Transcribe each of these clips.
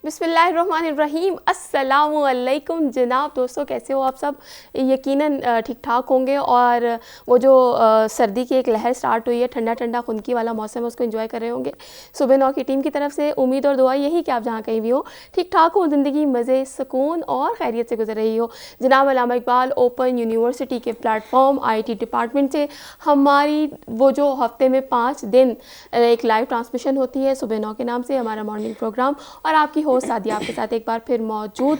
बिस्मिल्लाहिर्रहमानिर्रहीम, अस्सलामुअलैकुम जनाब। दोस्तों कैसे हो आप सब? यकीनन ठीक ठाक होंगे। और वो जो सर्दी की एक लहर स्टार्ट हुई है, ठंडा ठंडा खुनकी वाला मौसम है, उसको एंजॉय कर रहे होंगे। सुबह 9 की टीम की तरफ से उम्मीद और दुआ यही कि आप जहाँ कहीं भी हो ठीक ठाक हो, ज़िंदगी मज़े सुकून और खैरियत से गुजर रही हो। जनाब अल्लामा इकबाल ओपन यूनिवर्सिटी के प्लेटफॉर्म IT डिपार्टमेंट से हमारी वो जो हफ्ते में 5 दिन एक लाइव ट्रांसमिशन होती है सुबह 9 के नाम से, हमारा मॉर्निंग प्रोग्राम, और आपकी होस्ट सादिया आपके साथ एक बार फिर मौजूद।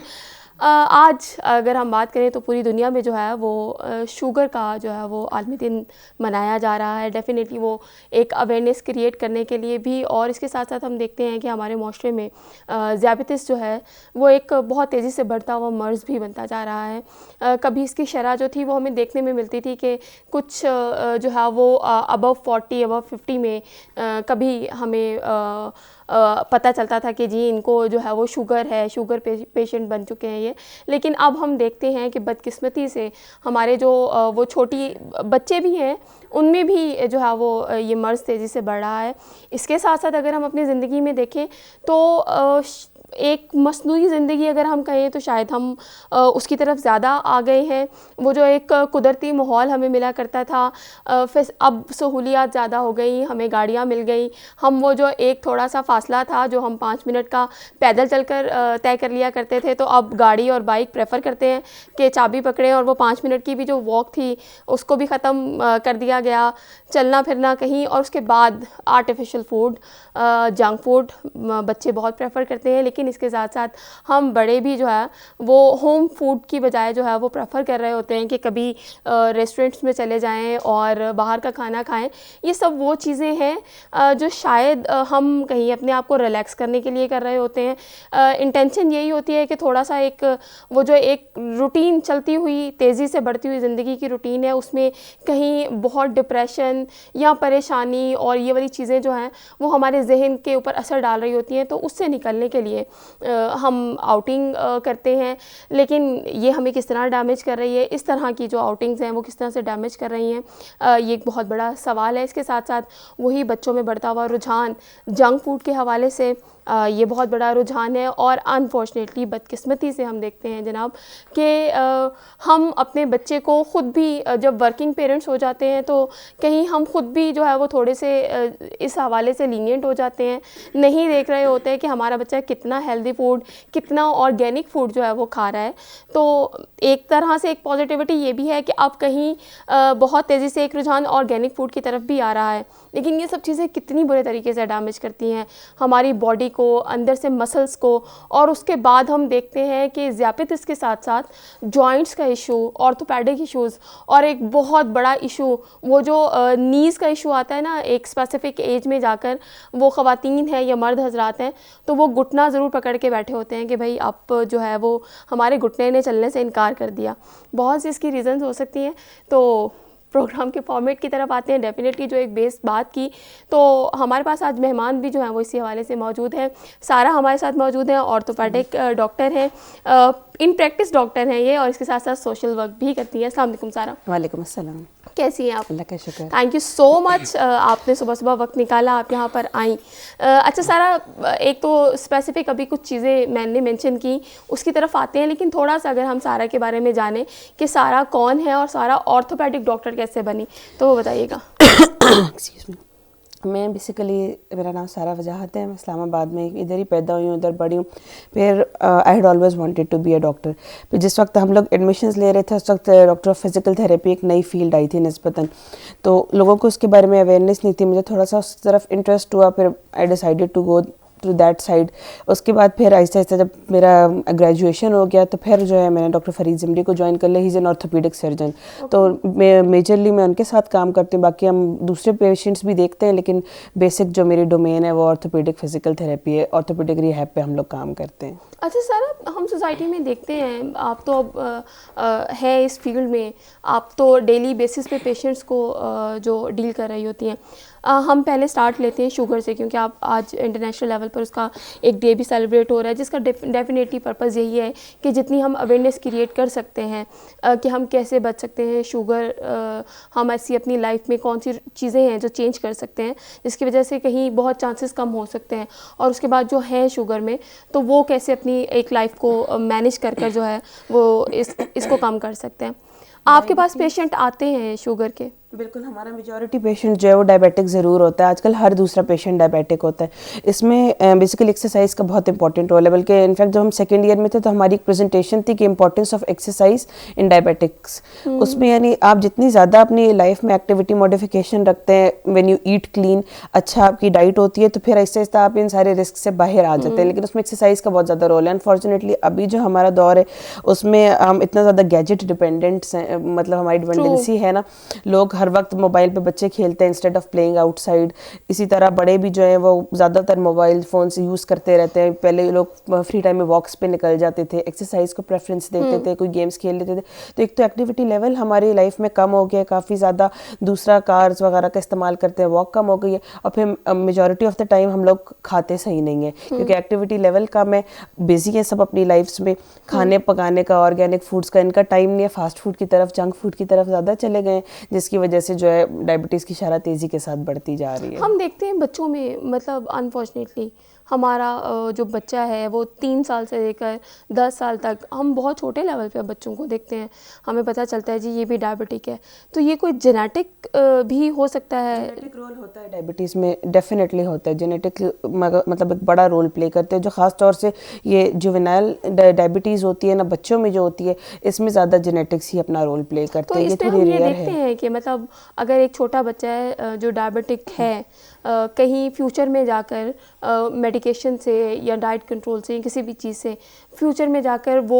आज अगर हम बात करें तो पूरी दुनिया में जो है वो शुगर का जो है वो आलमी दिन मनाया जा रहा है। डेफ़िनेटली वो एक अवेयरनेस क्रिएट करने के लिए भी, और इसके साथ साथ हम देखते हैं कि हमारे माशरे में ज़ियाबतीस जो है वो एक बहुत तेज़ी से बढ़ता हुआ मर्ज़ भी बनता जा रहा है। कभी इसकी शरह जो थी वो हमें देखने में मिलती थी कि कुछ जो है वो अबव 40 अबव 50 में कभी हमें पता चलता था कि जी इनको जो है वो शुगर है, शुगर पेशेंट बन चुके हैं ये। लेकिन अब हम देखते हैं कि बदकिस्मती से हमारे जो वो छोटी बच्चे भी हैं उनमें भी जो है वो ये मर्ज़ तेज़ी से बढ़ रहा है। इसके साथ साथ अगर हम अपनी ज़िंदगी में देखें तो एक मसनूई ज़िंदगी अगर हम कहें तो शायद हम उसकी तरफ ज़्यादा आ गए हैं। वो जो एक कुदरती माहौल हमें मिला करता था, फिर अब सहूलियात ज़्यादा हो गई, हमें गाड़ियाँ मिल गई। हम वो जो एक थोड़ा सा फ़ासला था जो हम 5 मिनट का पैदल चलकर तय कर लिया करते थे, तो अब गाड़ी और बाइक प्रेफर करते हैं कि चाबी पकड़ें, और वो 5 मिनट की भी जो वॉक थी उसको भी ख़त्म कर दिया गया। चलना फिरना कहीं, और उसके बाद आर्टिफिशियल फूड, जंक फूड बच्चे बहुत प्रेफर करते हैं। लेकिन इसके साथ साथ हम बड़े भी जो है वो होम फूड की बजाय जो है वो प्रेफर कर रहे होते हैं कि कभी रेस्टोरेंट्स में चले जाएं और बाहर का खाना खाएं। ये सब वो चीज़ें हैं जो शायद हम कहीं अपने आप को रिलैक्स करने के लिए कर रहे होते हैं। इंटेंशन यही होती है कि थोड़ा सा एक वो जो एक रूटीन चलती हुई तेज़ी से बढ़ती हुई ज़िंदगी की रूटीन है उसमें कहीं बहुत डिप्रेशन या परेशानी और ये वाली चीज़ें जो हैं वो हमारे जहन के ऊपर असर डाल रही होती हैं। तो उससे निकलने के लिए हम आउटिंग करते हैं, लेकिन ये हमें किस तरह डैमेज कर रही है, इस तरह की जो आउटिंग्स हैं वो किस तरह से डैमेज कर रही हैं, ये एक बहुत बड़ा सवाल है। इसके साथ साथ वही बच्चों में बढ़ता हुआ रुझान जंक फूड के हवाले से, ये बहुत बड़ा रुझान है। और अनफॉर्चुनेटली बदकिस्मती से हम देखते हैं जनाब कि हम अपने बच्चे को ख़ुद भी जब वर्किंग पेरेंट्स हो जाते हैं तो कहीं हम ख़ुद भी जो है वो थोड़े से इस हवाले से लीनियंट हो जाते हैं, नहीं देख रहे होते हैं कि हमारा बच्चा कितना हेल्दी फूड, कितना ऑर्गेनिक फूड जो है वो खा रहा है। तो एक तरह से एक पॉजिटिविटी ये भी है कि अब कहीं बहुत तेज़ी से एक रुझान ऑर्गेनिक फूड की तरफ भी आ रहा है। लेकिन ये सब चीज़ें कितनी बुरे तरीके से डैमेज करती हैं हमारी बॉडी को, अंदर से मसल्स को। और उसके बाद हम देखते हैं कि ज़ियाबतीस के साथ साथ जॉइंट्स का इशू, ऑर्थोपेडिक इश्यूज़, और एक बहुत बड़ा इशू वो जो नीज़ का इशू आता है ना एक स्पेसिफिक एज में जाकर, वो ख़वातीन हैं या मर्द हजरात हैं तो वो घुटना ज़रूर पकड़ के बैठे होते हैं कि भाई अब जो है वो हमारे घुटने ने चलने से इनकार कर दिया। बहुत सी इसकी रीज़न्स हो सकती हैं। तो प्रोग्राम के फॉर्मेट की तरफ आते हैं। डेफिनेटली जो एक बेस बात की, तो हमारे पास आज मेहमान भी जो हैं वो इसी हवाले से मौजूद हैं। सारा हमारे साथ मौजूद हैं, ऑर्थोपेडिक डॉक्टर हैं, इन प्रैक्टिस डॉक्टर हैं ये, और इसके साथ साथ सोशल वर्क भी करती हैं। अस्सलाम वालेकुम सारा। वालेकुम अस्सलाम। कैसी हैं आप? अल्लाह का शुक्र। थैंक यू सो मच, आपने सुबह सुबह वक्त निकाला, आप यहाँ पर आई। अच्छा सारा, एक तो स्पेसिफिक अभी कुछ चीज़ें मैंने मेंशन की उसकी तरफ आते हैं, लेकिन थोड़ा सा अगर हम सारा के बारे में जानें कि सारा कौन है और सारा ऑर्थोपेडिक डॉक्टर कैसे बनी, तो वो बताइएगा। Excuse me. मैं बेसिकली, मेरा नाम सारा वजाहत है, मैं इस्लामाबाद में इधर ही पैदा हुई हूँ, उधर बड़ी हूँ। फिर I had always wanted to be a doctor. फिर जिस वक्त हम लोग एडमिशन्स ले रहे थे उस वक्त डॉक्टर ऑफ फिज़िकल थेरेपी एक नई फील्ड आई थी निस्बतन, तो लोगों को उसके बारे में अवेयरनेस नहीं थी। मुझे थोड़ा सा उस तरफ इंटरेस्ट हुआ, फिर I decided to go through that side. उसके बाद फिर आहिस्ता आहिस्ता जब मेरा ग्रेजुएशन हो गया तो फिर जो है मैंने डॉक्टर फरीद ज़िमरी को ज्वाइन कर लिया। He is an orthopaedic surgeon. तो मेजरली मैं उनके साथ काम करती हूँ, बाकी हम दूसरे पेशेंट्स भी देखते हैं, लेकिन बेसिक जो मेरी डोमेन है वो ऑर्थोपेडिक फिजिकल थेरेपी है, ऑर्थोपेडिक रिहैब पे हम लोग काम करते हैं। अच्छा सर, हम सोसाइटी में देखते हैं, आप तो अब है इस फील्ड में, आप तो डेली बेसिस पे पेशेंट्स को जो डील कर रही होती हैं। हम पहले स्टार्ट लेते हैं शुगर से, क्योंकि आप आज इंटरनेशनल लेवल पर उसका एक डे भी सेलिब्रेट हो रहा है, जिसका डेफिनेटली पर्पज़ यही है कि जितनी हम अवेयरनेस क्रिएट कर सकते हैं कि हम कैसे बच सकते हैं शुगर, हम ऐसी अपनी लाइफ में कौन सी चीज़ें हैं जो चेंज कर सकते हैं जिसकी वजह से कहीं बहुत चांसेस कम हो सकते हैं, और उसके बाद जो है शुगर में, तो वो कैसे अपनी एक लाइफ को मैनेज कर कर जो है वो इसको कम कर सकते हैं। आपके पास पेशेंट आते हैं शुगर के? बिल्कुल, हमारा मेजॉरिटी पेशेंट जो है वो डायबिटिक ज़रूर होता है। आजकल हर दूसरा पेशेंट डायबिटिक होता है। इसमें बेसिकली एक्सरसाइज का बहुत इंपॉर्टेंट रोल है, बल्कि इनफैक्ट जब हम सेकेंड ईयर में थे तो हमारी एक प्रेजेंटेशन थी कि importance of exercise in diabetics. उसमें यानी आप जितनी ज़्यादा अपनी लाइफ में एक्टिविटी मॉडिफिकेशन रखते हैं, व्हेन यू ईट क्लीन, अच्छा आपकी डाइट होती है, तो फिर आहिस्ता आहिस्ता आप इन सारे रिस्क से बाहर आ जाते हैं। लेकिन उसमें एक्सरसाइज का बहुत ज़्यादा रोल है। अनफॉर्चुनेटली अभी जो हमारा दौर है उसमें हम इतना ज़्यादा गैजेट डिपेंडेंट्स हैं, मतलब हमारी डिपेंडेंसी है ना, लोग हर वक्त मोबाइल पे बच्चे खेलते हैं इंस्टेड ऑफ प्लेइंग आउटसाइड। इसी तरह बड़े भी जो है वो ज़्यादातर मोबाइल फ़ोन से यूज़ करते रहते हैं। पहले लोग फ्री टाइम में वॉक्स पे निकल जाते थे, एक्सरसाइज को प्रेफरेंस देते थे, कोई गेम्स खेल लेते थे। तो एक तो एक्टिविटी लेवल हमारी लाइफ में कम हो गया काफ़ी ज़्यादा। दूसरा कार्स वगैरह का इस्तेमाल करते हैं, वॉक कम हो गई है। और फिर मेजॉरिटी ऑफ द टाइम हम लोग खाते सही नहीं है, क्योंकि एक्टिविटी लेवल कम है, बिजी है सब अपनी लाइफ्स में, खाने पकाने का, ऑर्गेनिक फूड्स का इनका टाइम नहीं है, फास्ट फूड की तरफ, जंक फूड की तरफ ज़्यादा चले गए, जिसकी वजह से जो है डायबिटीज़ की शरह तेज़ी के साथ बढ़ती जा रही है। हम देखते हैं बच्चों में, मतलब अनफॉर्चुनेटली हमारा जो बच्चा है वो 3 साल से लेकर 10 साल तक, हम बहुत छोटे लेवल पे बच्चों को देखते हैं, हमें पता चलता है जी ये भी डायबिटिक है। तो ये कोई जेनेटिक भी हो सकता है? जेनेटिक रोल होता है डायबिटीज़ में, डेफिनेटली होता है। जेनेटिक मतलब एक बड़ा रोल प्ले करते हैं, जो ख़ास तौर से ये जुवेनाइल डायबिटीज़ होती है ना, बच्चों में जो होती है, इसमें ज़्यादा जेनेटिक्स ही अपना रोल प्ले करते तो हैं। ये इसमें थोड़ी हम ये रेयर देखते है। हैं कि मतलब अगर एक छोटा बच्चा है जो डायबिटिक है, कहीं फ्यूचर में जाकर मेडिकेशन से या डाइट कंट्रोल से या किसी भी चीज़ से फ्यूचर में जाकर वो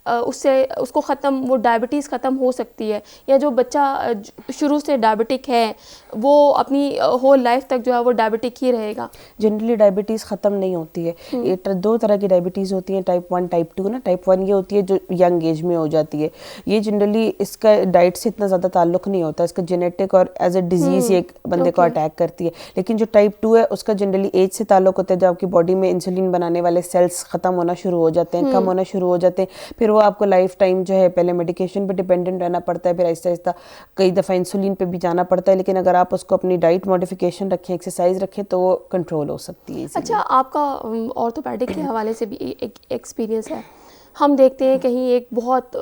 उससे उसको ख़त्म, वो डायबिटीज़ ख़त्म हो सकती है, या जो बच्चा शुरू से डायबिटिक है वो अपनी होल लाइफ तक जो है वो डायबिटिक ही रहेगा? जनरली डायबिटीज़ ख़त्म नहीं होती है। ये दो तरह की डायबिटीज़ होती हैं, टाइप 1 टाइप 2 ना। टाइप 1 ये होती है जो यंग एज में हो जाती है। ये जनरली इसका डाइट से इतना ज़्यादा ताल्लुक़ नहीं होता, इसका जेनेटिक और एज ए डिजीज़ ये एक बंदे को अटैक करती है। लेकिन जो टाइप 2 है उसका जनरली एज से ताल्लुक़ होता है, जब आपकी बॉडी में इंसुलिन बनाने वाले सेल्स ख़त्म होना शुरू हो जाते हैं, कम होना शुरू हो जाते हैं, फिर वो आपको लाइफ टाइम जो है पहले मेडिकेशन पे डिपेंडेंट रहना पड़ता है, फिर आहिस्ता आहिस्ता कई दफ़ा इंसुलिन पे भी जाना पड़ता है। लेकिन अगर आप उसको अपनी डाइट मॉडिफिकेशन रखें, एक्सरसाइज रखें, तो वो कंट्रोल हो सकती है। अच्छा, आपका ऑर्थोपेडिक के हवाले से भी एक एक्सपीरियंस है। हम देखते हैं कहीं एक बहुत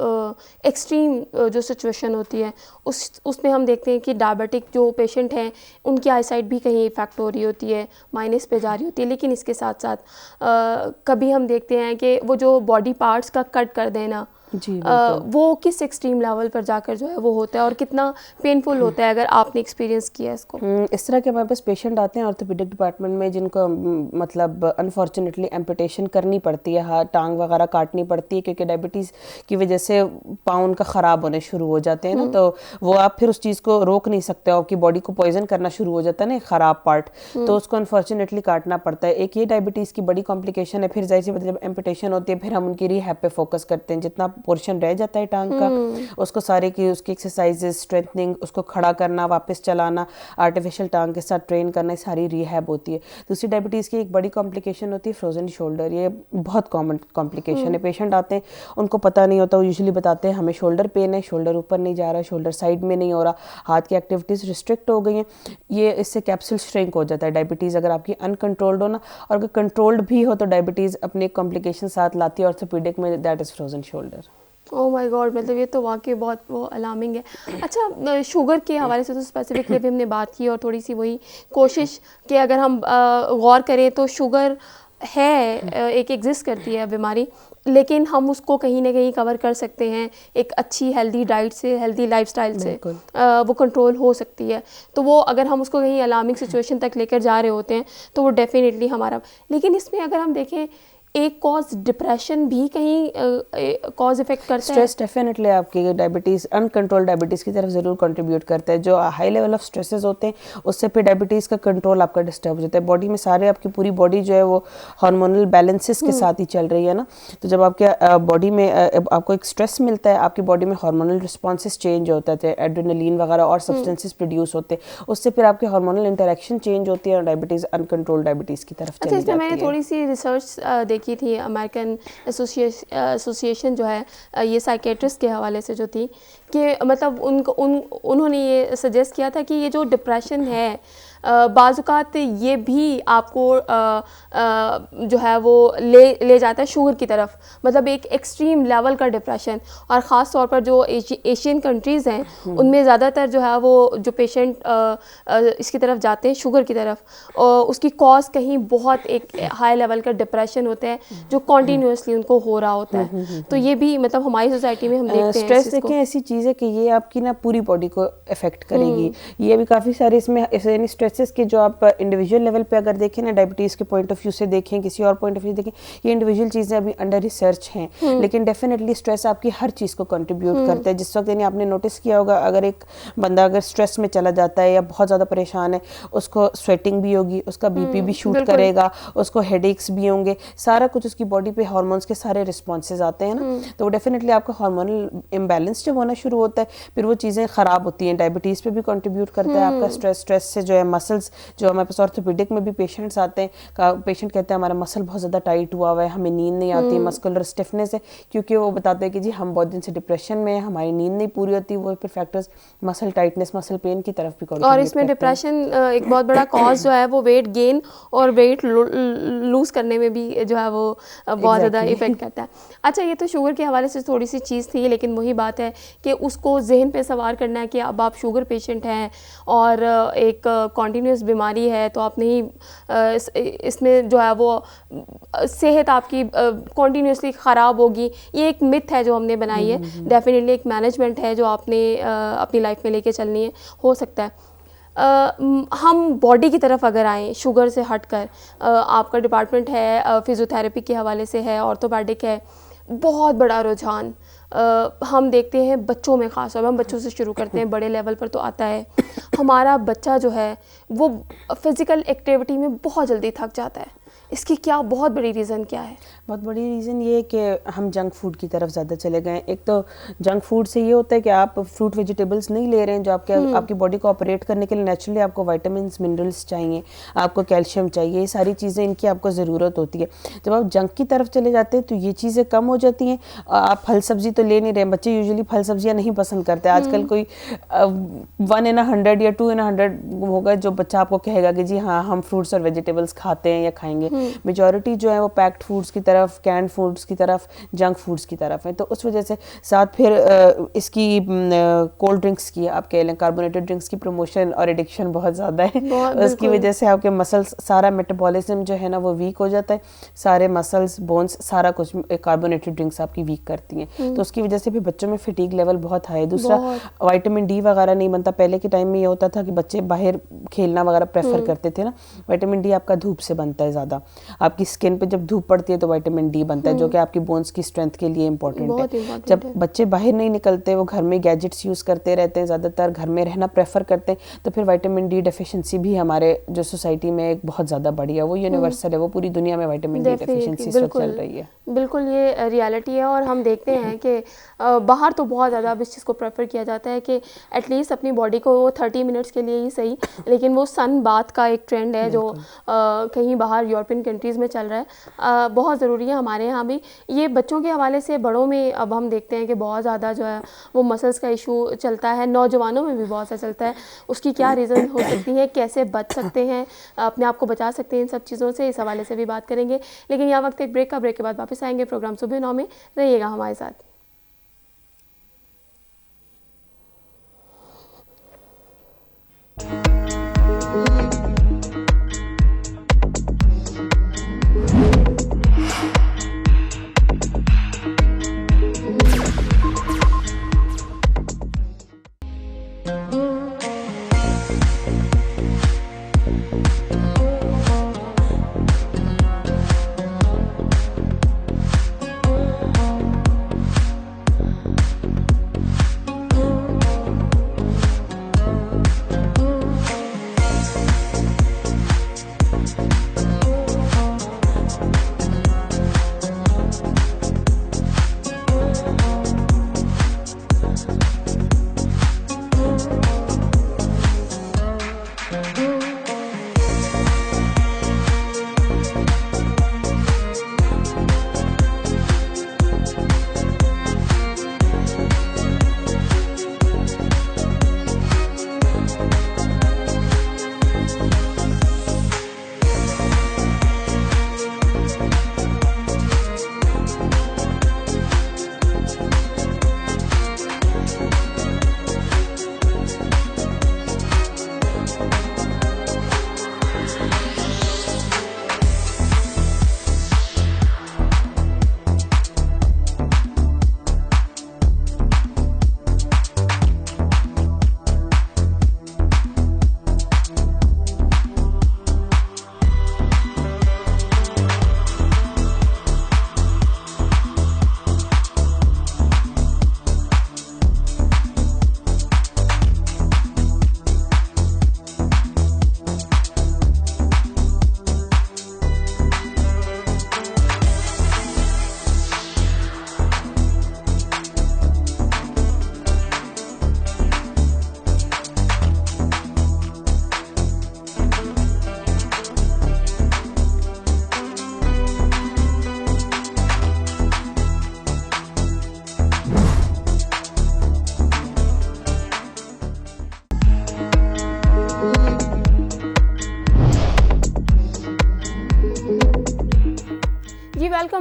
एक्सट्रीम जो सिचुएशन होती है उसमें हम देखते हैं कि डायबिटिक जो पेशेंट हैं उनकी आईसाइट भी कहीं इफ़ेक्ट हो रही होती है, माइनस पे जा रही होती है। लेकिन इसके साथ साथ कभी हम देखते हैं कि वो जो बॉडी पार्ट्स का कट कर देना, जी वो किस एक्सट्रीम लेवल पर जाकर जो है वो होता है और कितना पेनफुल होता है, अगर आपने एक्सपीरियंस किया इसको? इस तरह के हमारे पास पेशेंट आते हैं ऑर्थोपेडिक डिपार्टमेंट में, जिनको मतलब अनफॉर्चुनेटली एम्पुटेशन करनी पड़ती है, हाथ टांग वगैरह काटनी पड़ती है, क्योंकि डायबिटीज़ की वजह से पाँव उनका ख़राब होने शुरू हो जाते हैं ना। तो वो आप फिर उस चीज़ को रोक नहीं सकते, आपकी बॉडी को पॉइजन करना शुरू हो जाता है ना ख़राब पार्ट, तो उसको अनफॉर्चुनेटली काटना पड़ता है। एक ये डायबिटीज़ की बड़ी कॉम्प्लिकेशन है। फिर जाहिर सी मतलब एम्पुटेशन होती है, फिर हम उनकी रिहैब पे फोकस करते हैं। जितना पोर्शन रह जाता है टांग का, उसको सारे की उसकी एक्सरसाइजेस, स्ट्रेंथनिंग, उसको खड़ा करना, वापस चलाना, आर्टिफिशियल टांग के साथ ट्रेन करना, सारी रिहैब होती है। दूसरी डायबिटीज़ की एक बड़ी कॉम्प्लिकेशन होती है फ्रोजन शोल्डर। ये बहुत कॉमन कॉम्प्लिकेशन है। पेशेंट आते हैं, उनको पता नहीं होता, वो यूजुअली बताते हैं हमें शोल्डर पेन है, शोल्डर ऊपर नहीं जा रहा, शोल्डर साइड में नहीं हो रहा, हाथ की एक्टिविटीज़ रिस्ट्रिक्ट हो गई हैं। ये इससे कैप्सूल श्रिंक हो जाता है डायबिटीज़, अगर आपकी अनकंट्रोल्ड हो ना। और अगर कंट्रोल्ड भी हो तो डायबिटीज़ अपने कॉम्प्लिकेशन साथ लाती है ऑर्थोपेडिक में, that is frozen shoulder. Oh my God, मतलब ये तो वाकई बहुत वो अलार्मिंग है। अच्छा, शुगर के हवाले से तो स्पेसिफिकली भी हमने बात की, और थोड़ी सी वही कोशिश कि अगर हम गौर करें तो शुगर है, एक एग्जिस्ट करती है बीमारी, लेकिन हम उसको कहीं ना कहीं कवर कर सकते हैं एक अच्छी हेल्दी डाइट से, हेल्दी लाइफस्टाइल से वो कंट्रोल हो सकती है। तो वो अगर हम उसको कहीं अलार्मिंग सिचुएशन तक लेकर जा रहे होते हैं तो वो डेफिनेटली हमारा। लेकिन इसमें अगर हम देखें एक कॉज डिप्रेशन भी कहीं कॉज इफेक्ट करता है? स्ट्रेस डेफिनेटली आपकी डायबिटीज़, अनकंट्रोल डायबिटीज़ की तरफ ज़रूर कंट्रीब्यूट करता है। जो हाई लेवल ऑफ स्ट्रेसेस होते हैं उससे फिर डायबिटीज़ का कंट्रोल आपका डिस्टर्ब हो जाता है। बॉडी में सारे, आपकी पूरी बॉडी जो है वो हार्मोनल बैलेंसेस के साथ ही चल रही है ना। तो जब आपके बॉडी में आपको एक स्ट्रेस मिलता है, आपकी बॉडी में हार्मोनल रिस्पॉन्सेस चेंज होते थे, एड्रेनलिन वगैरह और सब्सटेंसेस प्रोड्यूस होते हैं, उससे फिर आपके हार्मोनल इंटरेक्शन चेंज होती है और डायबिटीज़ अनकंट्रोल डायबिटीज़ की तरफ अच्छा, चली इसमें जाती मैंने है। थोड़ी सी रिसर्च देखी थी, अमेरिकन एसोसिएशन जो है ये साइकेट्रिस्ट के हवाले से जो थी, कि मतलब उन्होंने ये सजेस्ट किया था कि ये जो डिप्रेशन है बाज़-औक़ात ये भी आपको जो है वो ले जाता है शुगर की तरफ, मतलब एक एक्सट्रीम लेवल का डिप्रेशन। और ख़ास तौर पर जो एशियन कंट्रीज़ हैं उनमें ज़्यादातर जो है वो जो पेशेंट इसकी तरफ जाते हैं, शुगर की तरफ, उसकी कॉज कहीं बहुत एक हाई लेवल का डिप्रेशन होता है जो कॉन्टीन्यूसली उनको हो रहा होता है। तो ये भी मतलब हमारी सोसाइटी में हम देखते हैं स्ट्रेस देखें ऐसी चीज़ है कि ये आपकी ना पूरी बॉडी को इफेक्ट करेगी। ये भी काफ़ी सारे इसमें यानी स्ट्रेसेस के जो आप इंडिविजुअल लेवल पे अगर देखें ना, डायबिटीज़ के पॉइंट ऑफ व्यू से देखें, किसी और पॉइंट ऑफ व्यू देखें, ये इंडिविजुअल चीज़ें अभी अंडर रिसर्च हैं। लेकिन डेफिनेटली स्ट्रेस आपकी हर चीज़ को कंट्रीब्यूट करता है। जिस वक्त यानी आपने नोटिस किया होगा, अगर एक बंदा अगर स्ट्रेस में चला जाता है या बहुत ज़्यादा परेशान है, उसको स्वेटिंग भी होगी, उसका बीपी भी शूट करेगा, उसको हेडेक्स भी होंगे, सारा कुछ उसकी बॉडी पे हार्मोन्स के सारे रिस्पॉन्सेज आते हैं ना। तो वो डेफिनेटली आपका हार्मोनल इम्बैलेंस जब होना शुरू होता है, फिर वो चीज़ें ख़राब होती हैं। डायबिटीज़ पे भी कंट्रीब्यूट करता है आपका स्ट्रेस से जो है मसल्स, जो हमारे पास ऑर्थोपेडिक में भी पेशेंट्स आते हैं, पेशेंट कहते हैं हमारा मसल बहुत ज़्यादा टाइट हुआ हुआ है, हमें नींद नहीं आती, मस्कुलर स्टिफनेस है, क्योंकि वो बताते हैं कि जी हम बहुत दिन से डिप्रेशन में हैं, हमारी नींद नहीं पूरी होती। वो फिर factors muscle tightness, muscle pain की तरफ भी और इसमें डिप्रेशन एक बहुत बड़ा कॉज जो है वो वेट गेन और वेट लूज करने में भी जो है वो बहुत ज़्यादा इफेक्ट करता है। अच्छा, ये तो शुगर के हवाले से थोड़ी सी चीज़ थी, लेकिन वही बात है कि उसको जहन पे सवार करना है कि अब आप शुगर पेशेंट हैं और एक कॉन्टीन्यूस बीमारी है, तो आप नहीं इसमें जो है वो सेहत आपकी कॉन्टीन्यूसली ख़राब होगी। ये एक मिथ है जो हमने बनाई है। डेफिनेटली एक मैनेजमेंट है जो आपने अपनी लाइफ में लेके चलनी है। हो सकता है हम बॉडी की तरफ अगर आएँ शुगर से हटकर, आपका डिपार्टमेंट है फिज़ियोथेरेपी के हवाले से है, ऑर्थोपेडिक है, बहुत बड़ा रुझान हम देखते हैं बच्चों में, ख़ास तौर पर हम बच्चों से शुरू करते हैं, बड़े लेवल पर तो आता है। हमारा बच्चा जो है वो फ़िज़िकल एक्टिविटी में बहुत जल्दी थक जाता है। इसकी क्या बहुत बड़ी रीज़न क्या है? बहुत बड़ी रीज़न ये है कि हम जंक फूड की तरफ ज़्यादा चले गए हैं। एक तो जंक फूड से ये होता है कि आप फ्रूट वेजिटेबल्स नहीं ले रहे हैं जो आपकी बॉडी को ऑपरेट करने के लिए नेचुरली आपको विटामिन्स, मिनरल्स चाहिए, आपको कैल्शियम चाहिए, ये सारी चीज़ें इनकी आपको ज़रूरत होती है। जब आप जंक की तरफ चले जाते हैं तो ये चीज़ें कम हो जाती हैं। आप फल सब्जी तो ले नहीं रहे, बच्चे यूजुअली फल सब्जियाँ नहीं पसंद करते। आजकल कोई 1 in 100 या 2 in 100 होगा जो बच्चा आपको कहेगा कि जी हाँ हम फ्रूट्स और वेजिटेबल्स खाते हैं या खाएंगे। मेजॉरिटी जो है वो पैक्ड फूड्स की तरफ, कैंड फूड्स की तरफ, जंक फूड्स की तरफ है। तो उस वजह से साथ फिर इसकी कोल्ड ड्रिंक्स की, आप कह लें कार्बोनेटेड ड्रिंक्स की प्रमोशन और एडिक्शन बहुत ज़्यादा है। उसकी वजह से आपके मसल्स, सारा मेटाबॉलिज्म जो है ना वो वीक हो जाता है, सारे मसल्स, बोन्स, सारा कुछ कार्बोनेटेड ड्रिंक्स आपकी वीक करती हैं। तो उसकी वजह से भी बच्चों में फटीग लेवल बहुत हाई है। दूसरा, विटामिन डी वगैरह नहीं बनता। पहले के टाइम में ये होता था कि बच्चे बाहर खेलना वगैरह प्रेफर करते थे ना। विटामिन डी आपका धूप से बनता है ज़्यादा। आपकी स्किन पे जब धूप पड़ती है तो विटामिन डी बनता है, जो कि आपकी बोन्स की स्ट्रेंथ के लिए इंपॉर्टेंट है। जब बच्चे बाहर नहीं निकलते, वो घर में गैजेट्स यूज़ करते रहते हैं, ज़्यादातर घर में रहना प्रेफर करते हैं, तो फिर विटामिन डी डेफिशिएंसी भी हमारे जो सोसाइटी में एक बहुत ज़्यादा बड़ी है, वो यूनिवर्सल है, वो पूरी दुनिया में विटामिन डी डेफिशिएंसी से चल रही है। बिल्कुल, ये रियलिटी है। और हम देखते हैं कि बाहर तो बहुत ज़्यादा अब इस चीज़ को प्रेफर किया जाता है कि एटलीस्ट अपनी बॉडी को 30 मिनट्स के लिए ही सही, लेकिन वो सन बाथ का एक ट्रेंड है जो कहीं बाहर यूरोपियन कंट्रीज़ में चल रहा है, बहुत ज़रूरी है। हमारे यहाँ भी ये बच्चों के हवाले से, बड़ों में अब हम देखते हैं कि बहुत ज़्यादा जो है वो मसल्स का इशू चलता है, नौजवानों में भी बहुत सा चलता है। उसकी क्या रीज़न हो सकती है, कैसे बच सकते हैं, अपने आप को बचा सकते हैं इन सब चीज़ों से, इस हवाले से भी बात करेंगे। लेकिन यहाँ वक्त एक ब्रेक का, ब्रेक के बाद वापस आएंगे। प्रोग्राम सुबह 9 में रहिएगा हमारे साथ।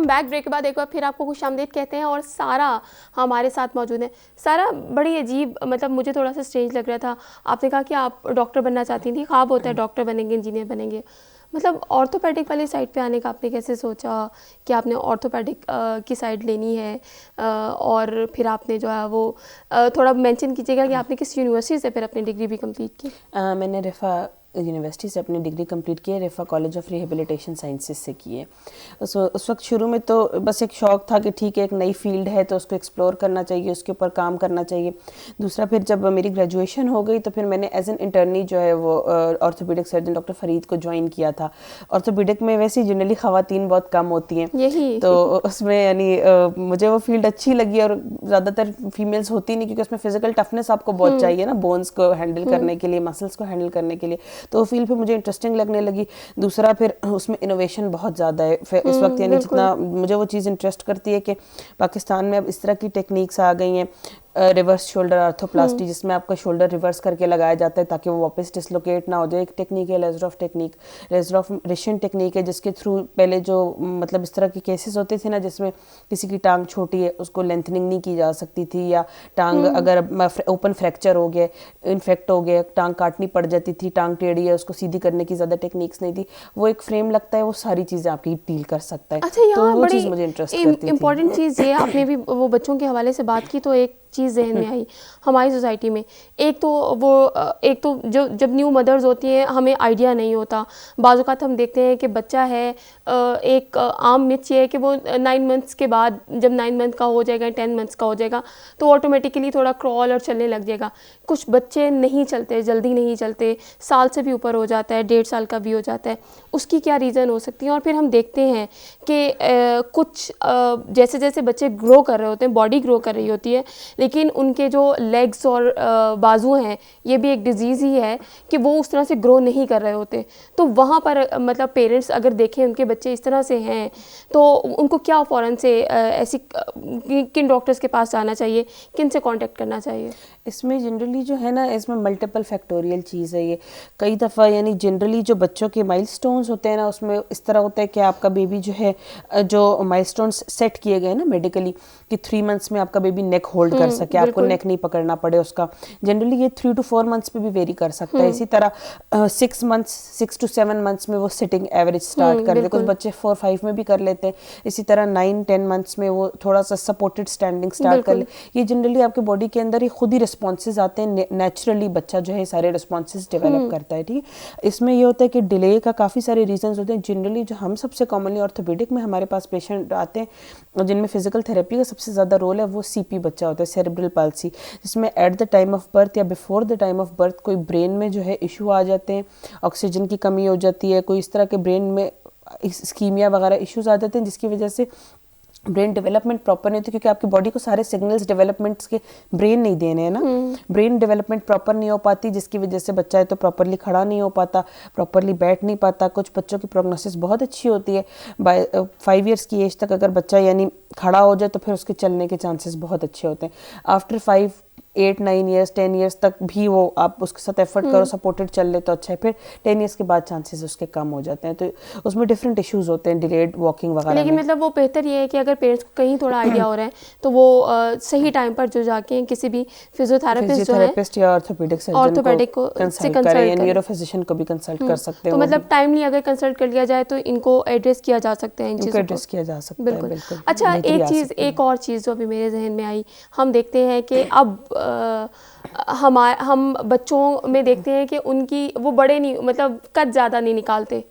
Welcome back. ब्रेक के बाद एक बार फिर आपको खुशामदीद कहते हैं और सारा हमारे साथ मौजूद है। सारा, बड़ी अजीब, मतलब मुझे थोड़ा सा स्ट्रेंज लग रहा था, आपने कहा कि आप डॉक्टर बनना चाहती थी, ख्वाब होता है डॉक्टर बनेंगे, इंजीनियर बनेंगे, मतलब ऑर्थोपेडिक वाली साइड पे आने का आपने कैसे सोचा कि आपने ऑर्थोपेडिक की साइड लेनी है? और फिर आपने जो है वो थोड़ा मेंशन कीजिएगा कि आपने किस यूनिवर्सिटी से फिर अपनी डिग्री भी कंप्लीट की? मैंने रिफ़ा यूनिवर्सिटी से अपनी डिग्री कंप्लीट की है, रिफ़ा कॉलेज ऑफ रिहेबिलिटेशन साइंसेस से की है। उस वक्त शुरू में तो बस एक शौक़ था कि ठीक है एक नई फील्ड है तो उसको एक्सप्लोर करना चाहिए, उसके ऊपर काम करना चाहिए। दूसरा, फिर जब मेरी ग्रेजुएशन हो गई तो फिर मैंने एज एन इंटर्नी जो है वो ऑर्थोपेडिक सर्जन डॉक्टर फरीद को ज्वाइन किया था। ऑर्थोपेडिक में वैसे ही जनरली ख़वातीन बहुत कम होती हैं, यही तो उसमें यानी मुझे वो फील्ड अच्छी लगी और ज़्यादातर फीमेल्स होती नहीं, क्योंकि उसमें फिजिकल टफनेस आपको बहुत चाहिए ना, बोन्स को हैंडल करने के लिए, मसल्स को हैंडल करने के लिए, तो वो फील्ड पे मुझे इंटरेस्टिंग लगने लगी। दूसरा, फिर उसमें इनोवेशन बहुत ज़्यादा है इस वक्त, यानी जितना मुझे वो चीज़ इंटरेस्ट करती है कि पाकिस्तान में अब इस तरह की टेक्निक्स आ गई हैं, रिवर्स शोल्डर आर्थोप्लास्टी, जिसमें आपका शोल्डर रिवर्स करके लगाया जाता है ताकि वो वापस डिसलोकेट ना हो जाए। एक टेक्निक है लेज़रॉफ टेक्निक, लेज़रॉफ रिशन टेक्निक है, जिसके थ्रू पहले जो मतलब इस तरह के केसेस होते थे ना, जिसमें किसी की टांग छोटी है उसको लेंथनिंग नहीं की जा सकती थी, या टांग अगर ओपन फ्रैक्चर हो गया, इन्फेक्ट हो गया, टांग काटनी पड़ जाती थी, टांग टेढ़ी है उसको सीधी करने की ज़्यादा टेक्निक्स नहीं थी। वो एक फ्रेम लगता है, वो सारी चीज़ें आपकी डील कर सकता है। अच्छा, तो यहाँ वो चीज़ मुझे इंटरेस्ट करती थी। इम्पॉर्टेंट चीज़ ये, आपने भी वो बच्चों के हवाले से बात की तो एक चीज़ जहन में आई हमारी सोसाइटी में। एक तो जो जब न्यू मदर्स होती हैं हमें आइडिया नहीं होता, बाज़ औक़ात हम देखते हैं कि बच्चा है, एक आम मिथ ये है कि वो 9 मंथ्स के बाद, जब 9 मंथ का हो जाएगा, 10 मंथ्स का हो जाएगा, तो ऑटोमेटिकली थोड़ा क्रॉल और चलने लग जाएगा। कुछ बच्चे नहीं चलते, जल्दी नहीं चलते, साल से भी ऊपर हो जाता है, 1.5 साल का भी हो जाता है। उसकी क्या रीज़न हो सकती है? और फिर हम देखते हैं कि कुछ जैसे जैसे बच्चे ग्रो कर रहे होते हैं, बॉडी ग्रो कर रही होती है, लेकिन उनके जो लेग्स और बाजू हैं, ये भी एक डिज़ीज़ ही है कि वो उस तरह से ग्रो नहीं कर रहे होते। तो वहाँ पर मतलब पेरेंट्स अगर देखें उनके बच्चे इस तरह से हैं तो उनको क्या फ़ौरन से ऐसी किन डॉक्टर्स के पास जाना चाहिए, किन से कांटेक्ट करना चाहिए? इसमें जनरली जो है ना, इसमें मल्टीपल फैक्टोरियल चीज़ है ये। कई दफ़ा यानी जनरली जो बच्चों के माइलस्टोन्स होते हैं ना, उसमें इस तरह होता है कि आपका बेबी जो है, जो माइलस्टोन्स सेट किए गए ना मेडिकली, कि 3 मंथ्स में आपका बेबी नेक होल्ड कर सके, आपको नेक नहीं पकड़ना पड़े उसका, जनरली ये 3 to 4 मंथ्स पे भी वेरी कर सकता है। इसी तरह 6 to 7 मंथ्स में वो सिटिंग एवरेज स्टार्ट कर दे, कुछ बच्चे 4-5 में भी कर लेते हैं। इसी तरह 9-10 मंथ्स में वो थोड़ा सा सपोर्टेड स्टैंडिंग स्टार्ट कर ले। ये जनरली आपके बॉडी के अंदर ही खुद ही रिस्पॉन्सेज आते हैं, नेचुरली बच्चा जो है सारे रिस्पॉन्सेज डेवलप करता है। ठीक है, इसमें ये होता है कि डिले का काफ़ी सारे रीजंस होते हैं। जनरली जो हम सबसे कॉमनली ऑर्थोपेडिक में हमारे पास पेशेंट आते हैं जिनमें फिजिकल थेरेपी का सबसे ज़्यादा रोल है, वो सीपी बच्चा होता है, सेरेब्रल पाल्सी, जिसमें at the time of birth या before the time of birth कोई ब्रेन में जो है इशू आ जाते हैं, ऑक्सीजन की कमी हो जाती है, कोई इस तरह के ब्रेन में स्कीमिया वगैरह इश्यूज आ जाते हैं, जिसकी वजह से ब्रेन डेवलपमेंट प्रॉपर नहीं होती, क्योंकि आपकी बॉडी को सारे सिग्नल्स डेवलपमेंट्स के ब्रेन नहीं देने हैं ना, ब्रेन डेवलपमेंट प्रॉपर नहीं हो पाती, जिसकी वजह से बच्चा है तो प्रॉपरली खड़ा नहीं हो पाता, प्रॉपरली बैठ नहीं पाता। कुछ बच्चों की प्रोग्नोसिस बहुत अच्छी होती है, बाय 5 ईयर्स की एज तक अगर बच्चा यानी खड़ा हो जाए तो फिर उसके चलने के चांसेस बहुत अच्छे होते हैं। आफ्टर 5, 8, 9 ईयर्स, 10 ईयर्स तक भी वो आप उसके साथ एफर्ट करो, सपोर्टेड चल ले तो अच्छा है, फिर 10 ईयर्स के बाद चांसेस उसके कम हो जाते हैं। तो उसमें डिफरेंट इश्यूज होते हैं, डिलेड वॉकिंग वगैरह। लेकिन मतलब वो बेहतर ये है कि अगर पेरेंट्स को कहीं थोड़ा आइडिया हो रहा है तो वो सही टाइम पर जो जाके किसी भी फिजियोथेरेपिस्ट या ऑर्थोपेडिक सर्जन को कंसल्ट करें, या न्यूरोफिजिशियन को भी कंसल्ट कर सकते हैं। तो मतलब टाइमली अगर कंसल्ट कर लिया जाए तो इनको एड्रेस किया जा सकता है, इन चीज़ों को एड्रेस किया जा सकता है। बिल्कुल। अच्छा, एक और चीज़ जो अभी मेरे जहन में आई, हम देखते हैं कि अब हम बच्चों में देखते हैं कि उनकी वो बड़े नहीं, मतलब कद ज़्यादा नहीं निकालते।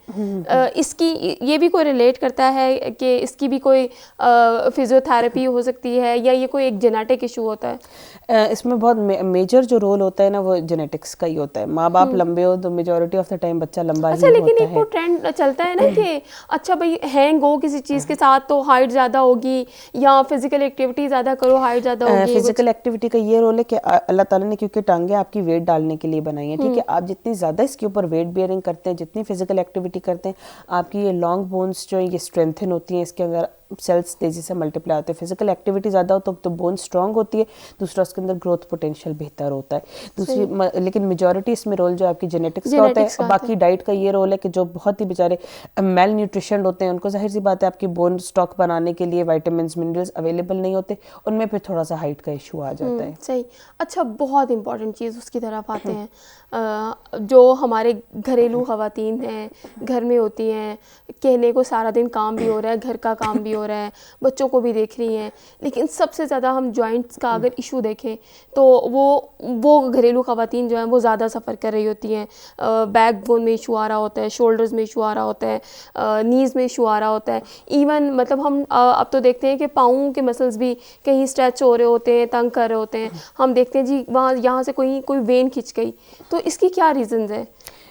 इसकी ये भी कोई रिलेट करता है कि इसकी भी कोई फिजियोथेरेपी हो सकती है, या ये कोई एक जेनेटिक इशू होता है? इसमें बहुत मेजर जो रोल होता है ना, वो जेनेटिक्स का ही होता है। माँ बाप लंबे हो तो मेजॉरिटी ऑफ द टाइम बच्चा लंबा ही होता है। लेकिन एक वो ट्रेंड चलता है ना कि अच्छा भाई हैंग हो किसी चीज़ के साथ तो हाइट ज़्यादा होगी, या फिजिकल एक्टिविटी ज़्यादा करो हाइट ज़्यादा होगी। फिजिकल एक्टिविटी का ये रोल है कि अल्लाह ताला ने, क्योंकि टांगे आपकी वेट डालने के लिए बनाई है, ठीक है, आप जितनी ज़्यादा इसके ऊपर वेट बियरिंग करते हैं, जितनी फिजिकल एक्टिविटी करते हैं, आपकी ये लॉन्ग बोन्स जो है ये स्ट्रेंथन होती हैं, इसके अंदर सेल्स तेज़ी से मल्टीप्लाई होते हैं। फिजिकल एक्टिविटी ज़्यादा हो तो बोन स्ट्रांग होती है, दूसरा उसके अंदर ग्रोथ पोटेंशियल बेहतर होता है। दूसरी लेकिन मेजॉरिटी इसमें रोल जो आपकी जेनेटिक्स का होता है, और बाकी डाइट का ये रोल है कि जो बहुत ही बेचारे मेल न्यूट्रिशन होते हैं उनको जाहिर सी बात है आपकी बोन स्टॉक बनाने के लिए विटामिन मिनरल्स अवेलेबल नहीं होते, उनमें फिर थोड़ा सा हाइट का इशू आ जाता है। सही। अच्छा, बहुत इंपॉर्टेंट चीज़ उसकी तरफ आते हैं, जो हमारे घरेलू ख़वातीन हैं, घर में होती हैं, कहने को सारा दिन काम भी हो रहा है, घर का काम भी हो रहा है, बच्चों को भी देख रही हैं, लेकिन सबसे ज़्यादा हम जॉइंट्स का अगर इशू देखें तो वो घरेलू ख़वातीन जो हैं वो ज़्यादा सफ़र कर रही होती हैं। बैक बोन में इशू आ रहा होता है, शोल्डर्स में इशू आ रहा होता है, नीज़ में इशू आ रहा होता है, इवन मतलब हम अब तो देखते हैं कि पाँव के मसल्स भी कहीं स्ट्रेच हो रहे होते हैं, तंग कर रहे होते हैं। हम देखते हैं जी वहाँ यहाँ से कोई वेन खिंच गई, तो इसकी क्या रीज़न्स है?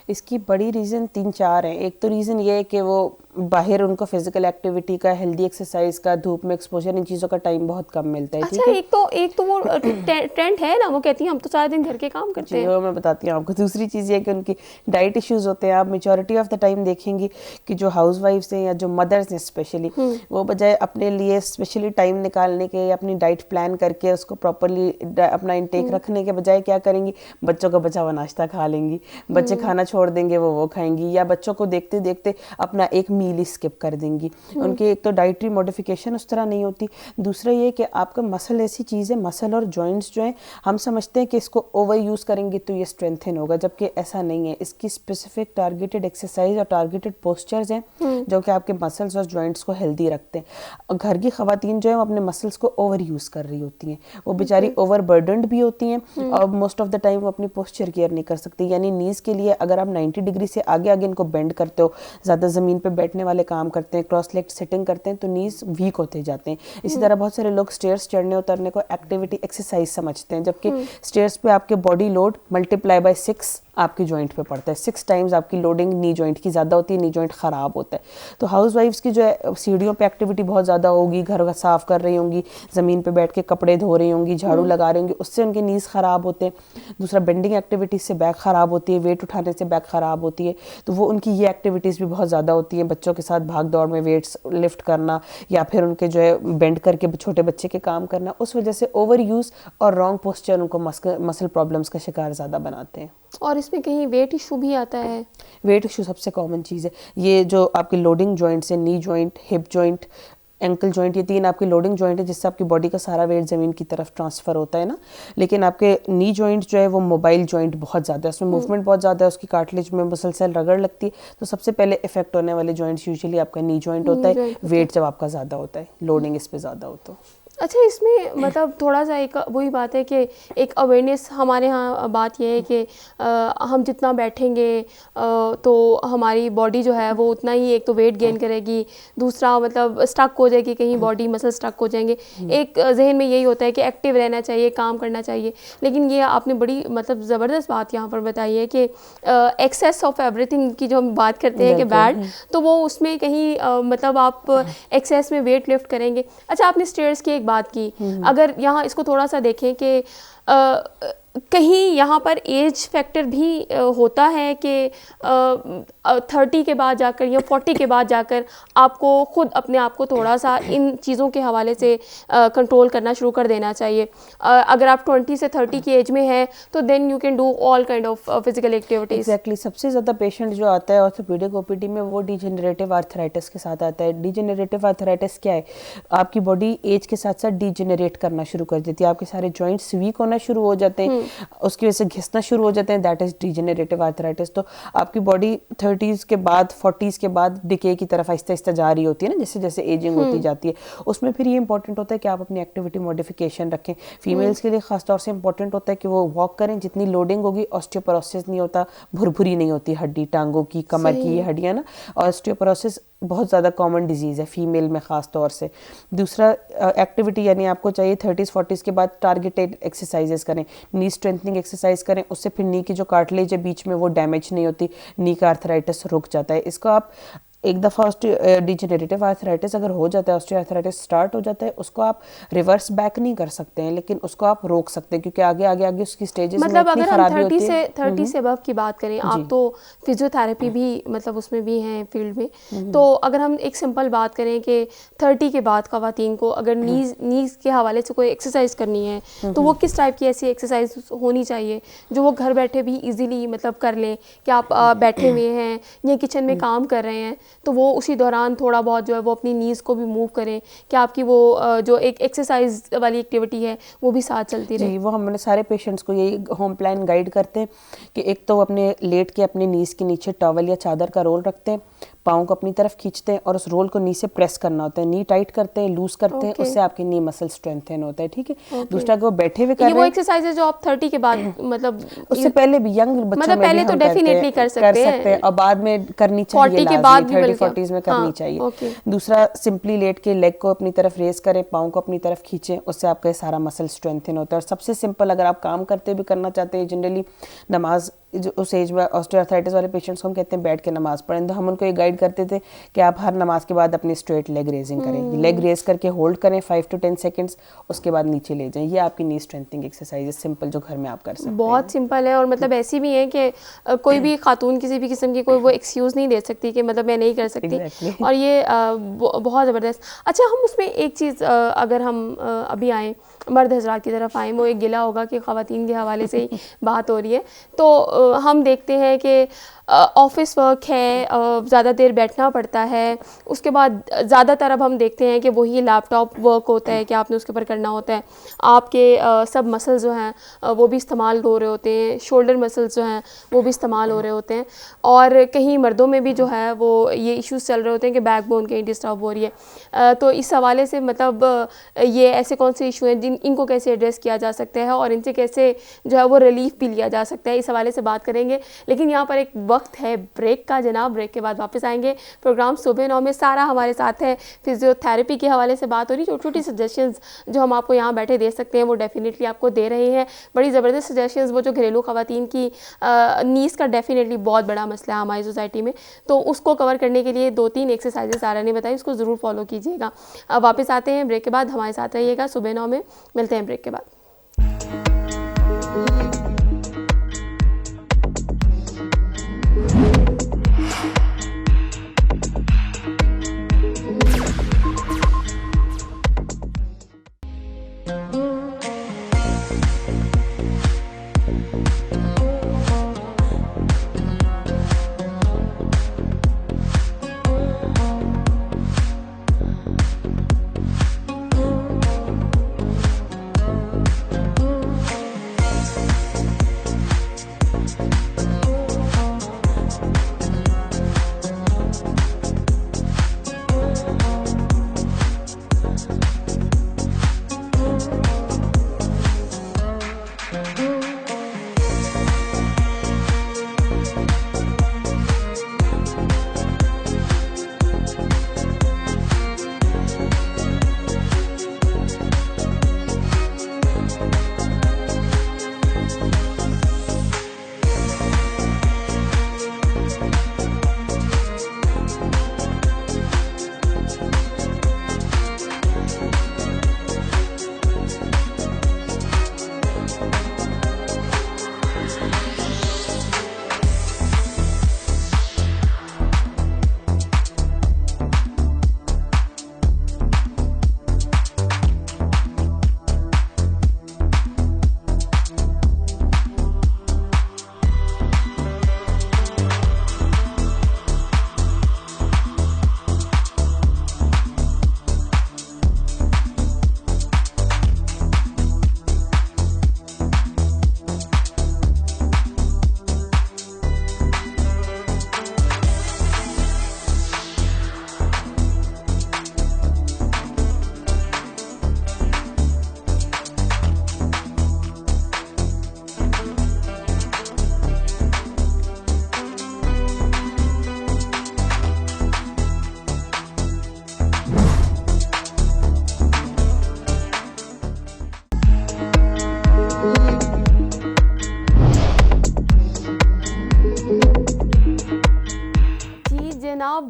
इसकी बड़ी रीज़न 3-4 हैं। एक तो रीज़न ये है कि वो बाहर उनको फिजिकल एक्टिविटी का, हेल्दी एक्सरसाइज का, धूप में एक्सपोजर, इन चीज़ों का टाइम बहुत कम मिलता है। अच्छा, एक तो वो ट्रेंड है ना, वो कहती हैं हम तो सारा दिन घर के काम करते हैं। वो मैं बताती हूँ आपको। दूसरी चीज़ ये है कि उनकी डाइट इश्यूज होते हैं। आप मेजॉरिटी ऑफ द टाइम देखेंगी कि जो हाउस वाइफ्स हैं या जो मदर्स हैं स्पेशली, वो बजाय अपने लिए स्पेशली टाइम निकालने के, अपनी डाइट प्लान करके उसको प्रॉपरली अपना इंटेक रखने के बजाय क्या करेंगी, बच्चों का बचा हुआ नाश्ता खा लेंगी, बच्चे खाना छोड़ देंगे वो खाएंगी, या बच्चों को देखते देखते अपना एक मील स्किप कर देंगी। उनकी एक तो डाइटरी मॉडिफिकेशन उस तरह नहीं होती। दूसरा ये कि आपका मसल ऐसी चीज़ है, मसल और जॉइंट्स जो हैं, हम समझते हैं कि इसको ओवर यूज़ करेंगे तो ये स्ट्रेंथन होगा, जबकि ऐसा नहीं है। इसकी स्पेसिफिक टारगेटेड एक्सरसाइज और टारगेटेड पोस्चर्स हैं जो कि आपके मसल्स और जॉइंट्स को हेल्दी रखते हैं। और घर की खवातीन जो है वो अपने मसल्स को ओवर यूज़ कर रही होती हैं, वो बेचारी ओवर बर्डनड भी होती हैं, और मोस्ट ऑफ द टाइम वो अपनी पोस्चर केयर नहीं कर सकती। यानी नीज़ के लिए अगर आप 90 डिग्री से आगे आगे इनको बेंड करते हो, ज़्यादा ज़मीन पर बैठने वाले काम करते हैं, क्रॉस लेग सिटिंग करते हैं, तो नीज़ वीक होते जाते हैं। इसी तरह बहुत सारे लोग स्टेयर्स चढ़ने उतरने को एक्टिविटी एक्सरसाइज समझते हैं, जबकि स्टेयर्स पे आपके बॉडी लोड मल्टीप्लाई बाय 6 आपकी जॉइंट पे पड़ता है। 6 टाइम्स आपकी लोडिंग नी जॉइंट की ज़्यादा होती है, नी जॉइंट ख़राब होता है। तो हाउस वाइफ्स की जो है सीढ़ियों पे एक्टिविटी बहुत ज़्यादा होगी, घर साफ़ कर रही होंगी, ज़मीन पे बैठ के कपड़े धो रही होंगी, झाड़ू लगा रही होंगी, उससे उनके नीज़ ख़राब होते हैं। दूसरा, बेंडिंग एक्टिविटीज़ से बैक ख़राब होती है, वेट उठाने से बैक ख़राब होती है, तो वो उनकी ये एक्टिविटीज़ भी बहुत ज़्यादा होती हैं। बच्चों के साथ भाग दौड़ में वेट्स लिफ्ट करना, या फिर उनके जो है बेंड करके छोटे बच्चे के काम करना, उस वजह से ओवर यूज़ और रॉन्ग पोस्चर उनको मसल प्रॉब्लम्स का शिकार ज़्यादा बनाते हैं। और इसमें कहीं वेट इशू भी आता है? वेट इशू सबसे कॉमन चीज़ है। ये जो आपकी लोडिंग जॉइंट्स है, knee joint, hip joint, ankle joint, ये 3 आपकी लोडिंग जॉइंट है जिससे आपकी बॉडी का सारा वेट ज़मीन की तरफ ट्रांसफ़र होता है ना। लेकिन आपके नी जॉइंट जो है वो मोबाइल जॉइंट बहुत ज़्यादा है, उसमें मूवमेंट बहुत ज़्यादा है, उसकी कार्टिलेज में मुसलसल रगड़ लगती है, तो सबसे पहले इफेक्ट होने वाले जॉइंट्स यूजुअली आपका नी जॉइंट होता है, वेट जब आपका ज़्यादा होता है, लोडिंग इस पर ज़्यादा हो तो। अच्छा, इसमें मतलब थोड़ा सा एक वही बात है कि एक अवेयरनेस हमारे यहाँ बात यह है कि हम जितना बैठेंगे तो हमारी बॉडी जो है वो उतना ही, एक तो वेट गेन करेगी, दूसरा मतलब स्टक हो जाएगी, कहीं बॉडी मसल स्टक हो जाएंगे। एक जहन में यही होता है कि एक्टिव रहना चाहिए, काम करना चाहिए, लेकिन ये आपने बड़ी मतलब ज़बरदस्त बात यहाँ पर बताई है कि एक्सेस ऑफ एवरीथिंग की जो हम बात करते हैं कि बैड, तो वो उसमें कहीं मतलब आप एक्सेस में वेट लिफ्ट करेंगे। अच्छा, आपने स्टेयर्स की बात की, अगर यहाँ इसको थोड़ा सा देखें कि कहीं यहाँ पर एज फैक्टर भी होता है कि 30 के बाद जाकर या 40 के बाद जाकर आपको खुद अपने आप को थोड़ा सा इन चीज़ों के हवाले से कंट्रोल करना शुरू कर देना चाहिए। अगर आप 20 से 30 की एज में हैं तो then you can do all kind of physical activities. Exactly. सबसे ज़्यादा पेशेंट जो आता है ऑर्थोपेडिक ओपीडी में वो डिजेनरेटिव आर्थराइटिस के साथ आता है। डिजेनरेटिव आर्थराइटिस क्या है? आपकी बॉडी एज के साथ साथ डिजेनरेट करना शुरू कर देती है, आपके सारे जॉइंट्स वीक होना शुरू हो जाते हैं, उसकी वजह से घिसना शुरू हो जाते हैं, दैट इज डिजेनरेटिव आर्थराइटिस। तो आपकी बॉडी 30s के बाद 40s के बाद डिके की तरफ आहिस्ता आहिस्ता जा रही होती है ना, जैसे जैसे एजिंग होती जाती है। उसमें फिर ये इंपॉर्टेंट होता है कि आप अपनी एक्टिविटी मॉडिफिकेशन रखें। फीमेल्स के लिए खासतौर से इंपॉर्टेंट होता है कि वो वॉक करें, जितनी लोडिंग होगी ऑस्टियोपोरोसिस नहीं होता, भुरभुरी नहीं होती हड्डी, टांगों की, कमर की, ये हड्डियाँ ना। ऑस्टियोपोरोसिस बहुत ज़्यादा कॉमन डिजीज़ है फीमेल में ख़ास तौर से। दूसरा, एक्टिविटी यानी आपको चाहिए 30s 40s के बाद टारगेटेड एक्सरसाइजेस करें, नी स्ट्रेंथनिंग एक्सरसाइज करें, उससे फिर नी की जो कार्टिलेज है बीच में वो डैमेज नहीं होती, नी का आर्थराइटिस रुक जाता है। इसको आप एक दफ़ा डिजेनरेटिव आर्थराइटिस अगर हो जाता है, ऑस्टियोआर्थराइटिस स्टार्ट हो जाता है, उसको आप रिवर्स बैक नहीं कर सकते हैं, लेकिन उसको आप रोक सकते हैं, क्योंकि आगे आगे आगे उसकी स्टेजेस में मतलब इतनी अगर हम खराबी होती है। 30 से अबव की बात करें, आप तो फिजियोथेरेपी भी मतलब उसमें भी हैं फील्ड में, तो अगर हम एक सिंपल बात करें कि 30 के बाद ख़वातीन को अगर नीज़ के हवाले से कोई एक्सरसाइज करनी है, तो वो किस टाइप की ऐसी एक्सरसाइज होनी चाहिए जो वो घर बैठे भी इजीली मतलब कर लें, कि आप बैठे हुए हैं या किचन में काम कर रहे हैं, तो वो उसी दौरान थोड़ा बहुत जो है वो अपनी नीज़ को भी मूव करें, कि आपकी वो जो एक एक्सरसाइज वाली एक्टिविटी है वो भी साथ चलती रहे। जी, वो हमने सारे पेशेंट्स को यही होम प्लान गाइड करते हैं कि एक तो अपने लेट के अपने नीज़ के नीचे टॉवल या चादर का रोल रखते हैं, पाँव को अपनी तरफ खींचते हैं और उस रोल को नी से प्रेस करना होता है, नी टाइट करते हैं, लूज करते हैं, उससे आपकी नी मसल स्ट्रेंथन होता है, ठीक है। दूसरा कि वो बैठे हुए कर ये रहे वो हैं, एक्सरसाइज है जो आप 30 के बाद मतलब उससे पहले भी यंग बच्चों मतलब में भी पहले तो हम करते डेफिनेटली हैं, कर सकते हैं, और बाद में करनी चाहिए 40 के लाजमी, बाद भी 30 बल्कि 40s में करनी हाँ, चाहिए। ओके। दूसरा सिंपली लेट के लेग को अपनी तरफ रेस करें, पाँव को अपनी तरफ खींचें, उससे आपका सारा मसल स्ट्रेंथन होता है। और सबसे सिंपल अगर आप काम करते भी करना चाहते हैं, जनरली नमाज जो उस एज में ऑस्टियोआर्थराइटिस वाले पेशेंट्स को हम कहते हैं बैठ के नमाज पढ़ें, तो हम उनको ये गाइड करते थे कि आप हर नमाज के बाद अपनी स्ट्रेट लेग रेजिंग करें, लेग रेज करके होल्ड करें 5 to 10 सेकंड्स, उसके बाद नीचे ले जाएं। ये आपकी नी स्ट्रेंथनिंग एक्सरसाइज सिंपल जो घर में आप कर सकते हैं। बहुत सिंपल है, और मतलब ऐसी भी है कि कोई भी खातून किसी भी किस्म की कोई वो एक्सक्यूज़ नहीं दे सकती कि मतलब मैं नहीं कर सकती। Exactly. और ये बहुत ज़बरदस्त। अच्छा, हम उसमें एक चीज़ अगर हम अभी आएँ मर्द हजरात की तरफ आएँ, वो एक गिला होगा कि ख़वातीन के हवाले से ही बात हो रही है, तो हम देखते हैं कि ऑफिस वर्क है, ज़्यादा देर बैठना पड़ता है, उसके बाद ज़्यादातर अब हम देखते हैं कि वही लैपटॉप वर्क होता है कि आपने उसके ऊपर करना होता है, आपके सब मसल्स जो हैं वो भी इस्तेमाल हो रहे होते हैं, शोल्डर मसल्स जो हैं वो भी इस्तेमाल हो रहे होते हैं, और कहीं मर्दों में भी जो है वो ये इश्यूज़ चल रहे होते हैं कि बैकबोन कहीं डिस्टर्ब हो रही है। तो इस हवाले से मतलब ये ऐसे कौन से इशू हैं इनको कैसे एड्रेस किया जा सकता है और इनसे कैसे जो है वो रिलीफ भी लिया जा सकता है, इस हवाले से बात करेंगे। लेकिन यहाँ पर एक वक्त है ब्रेक का जनाब, ब्रेक के बाद वापस आएंगे। प्रोग्राम सुबह 9 में सारा हमारे साथ है, फिजियोथेरेपी के हवाले से बात हो रही, छोटी छोटी सजेशंस जो हम आपको यहाँ बैठे दे सकते हैं वो डेफिनेटली आपको दे रहे हैं, बड़ी ज़बरदस्त सजेशंस, वो जो घरेलू ख़वातीन की नीज़ का डेफिनेटली बहुत बड़ा मसला है हमारी सोसाइटी में, तो उसको कवर करने के लिए 2-3 एक्सरसाइजेस सारा ने बताई, उसको ज़रूर फॉलो कीजिएगा। वापस आते हैं ब्रेक के बाद, हमारे साथ रहिएगा सुबह 9 में, मिलते हैं ब्रेक के बाद।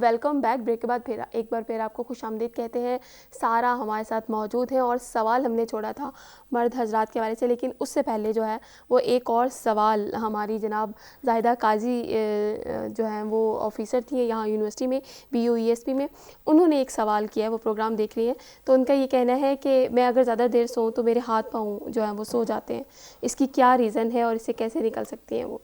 Welcome back. ब्रेक के बाद फिर एक बार फिर आपको खुशामदीद कहते हैं। सारा हमारे साथ मौजूद हैं और सवाल हमने छोड़ा था मर्द हजरात के हवाले से, लेकिन उससे पहले जो है वो एक और सवाल हमारी जनाब जाहिदा काजी जो हैं वो ऑफिसर थी यहाँ यूनिवर्सिटी में BUESP में, उन्होंने एक सवाल किया है, वो प्रोग्राम देख रही हैं। तो उनका ये कहना है कि मैं अगर ज़्यादा देर सोऊं तो मेरे हाथ पाँव जो हैं वो सो जाते हैं, इसकी क्या रीज़न है और इससे कैसे निकल सकती हैं वो?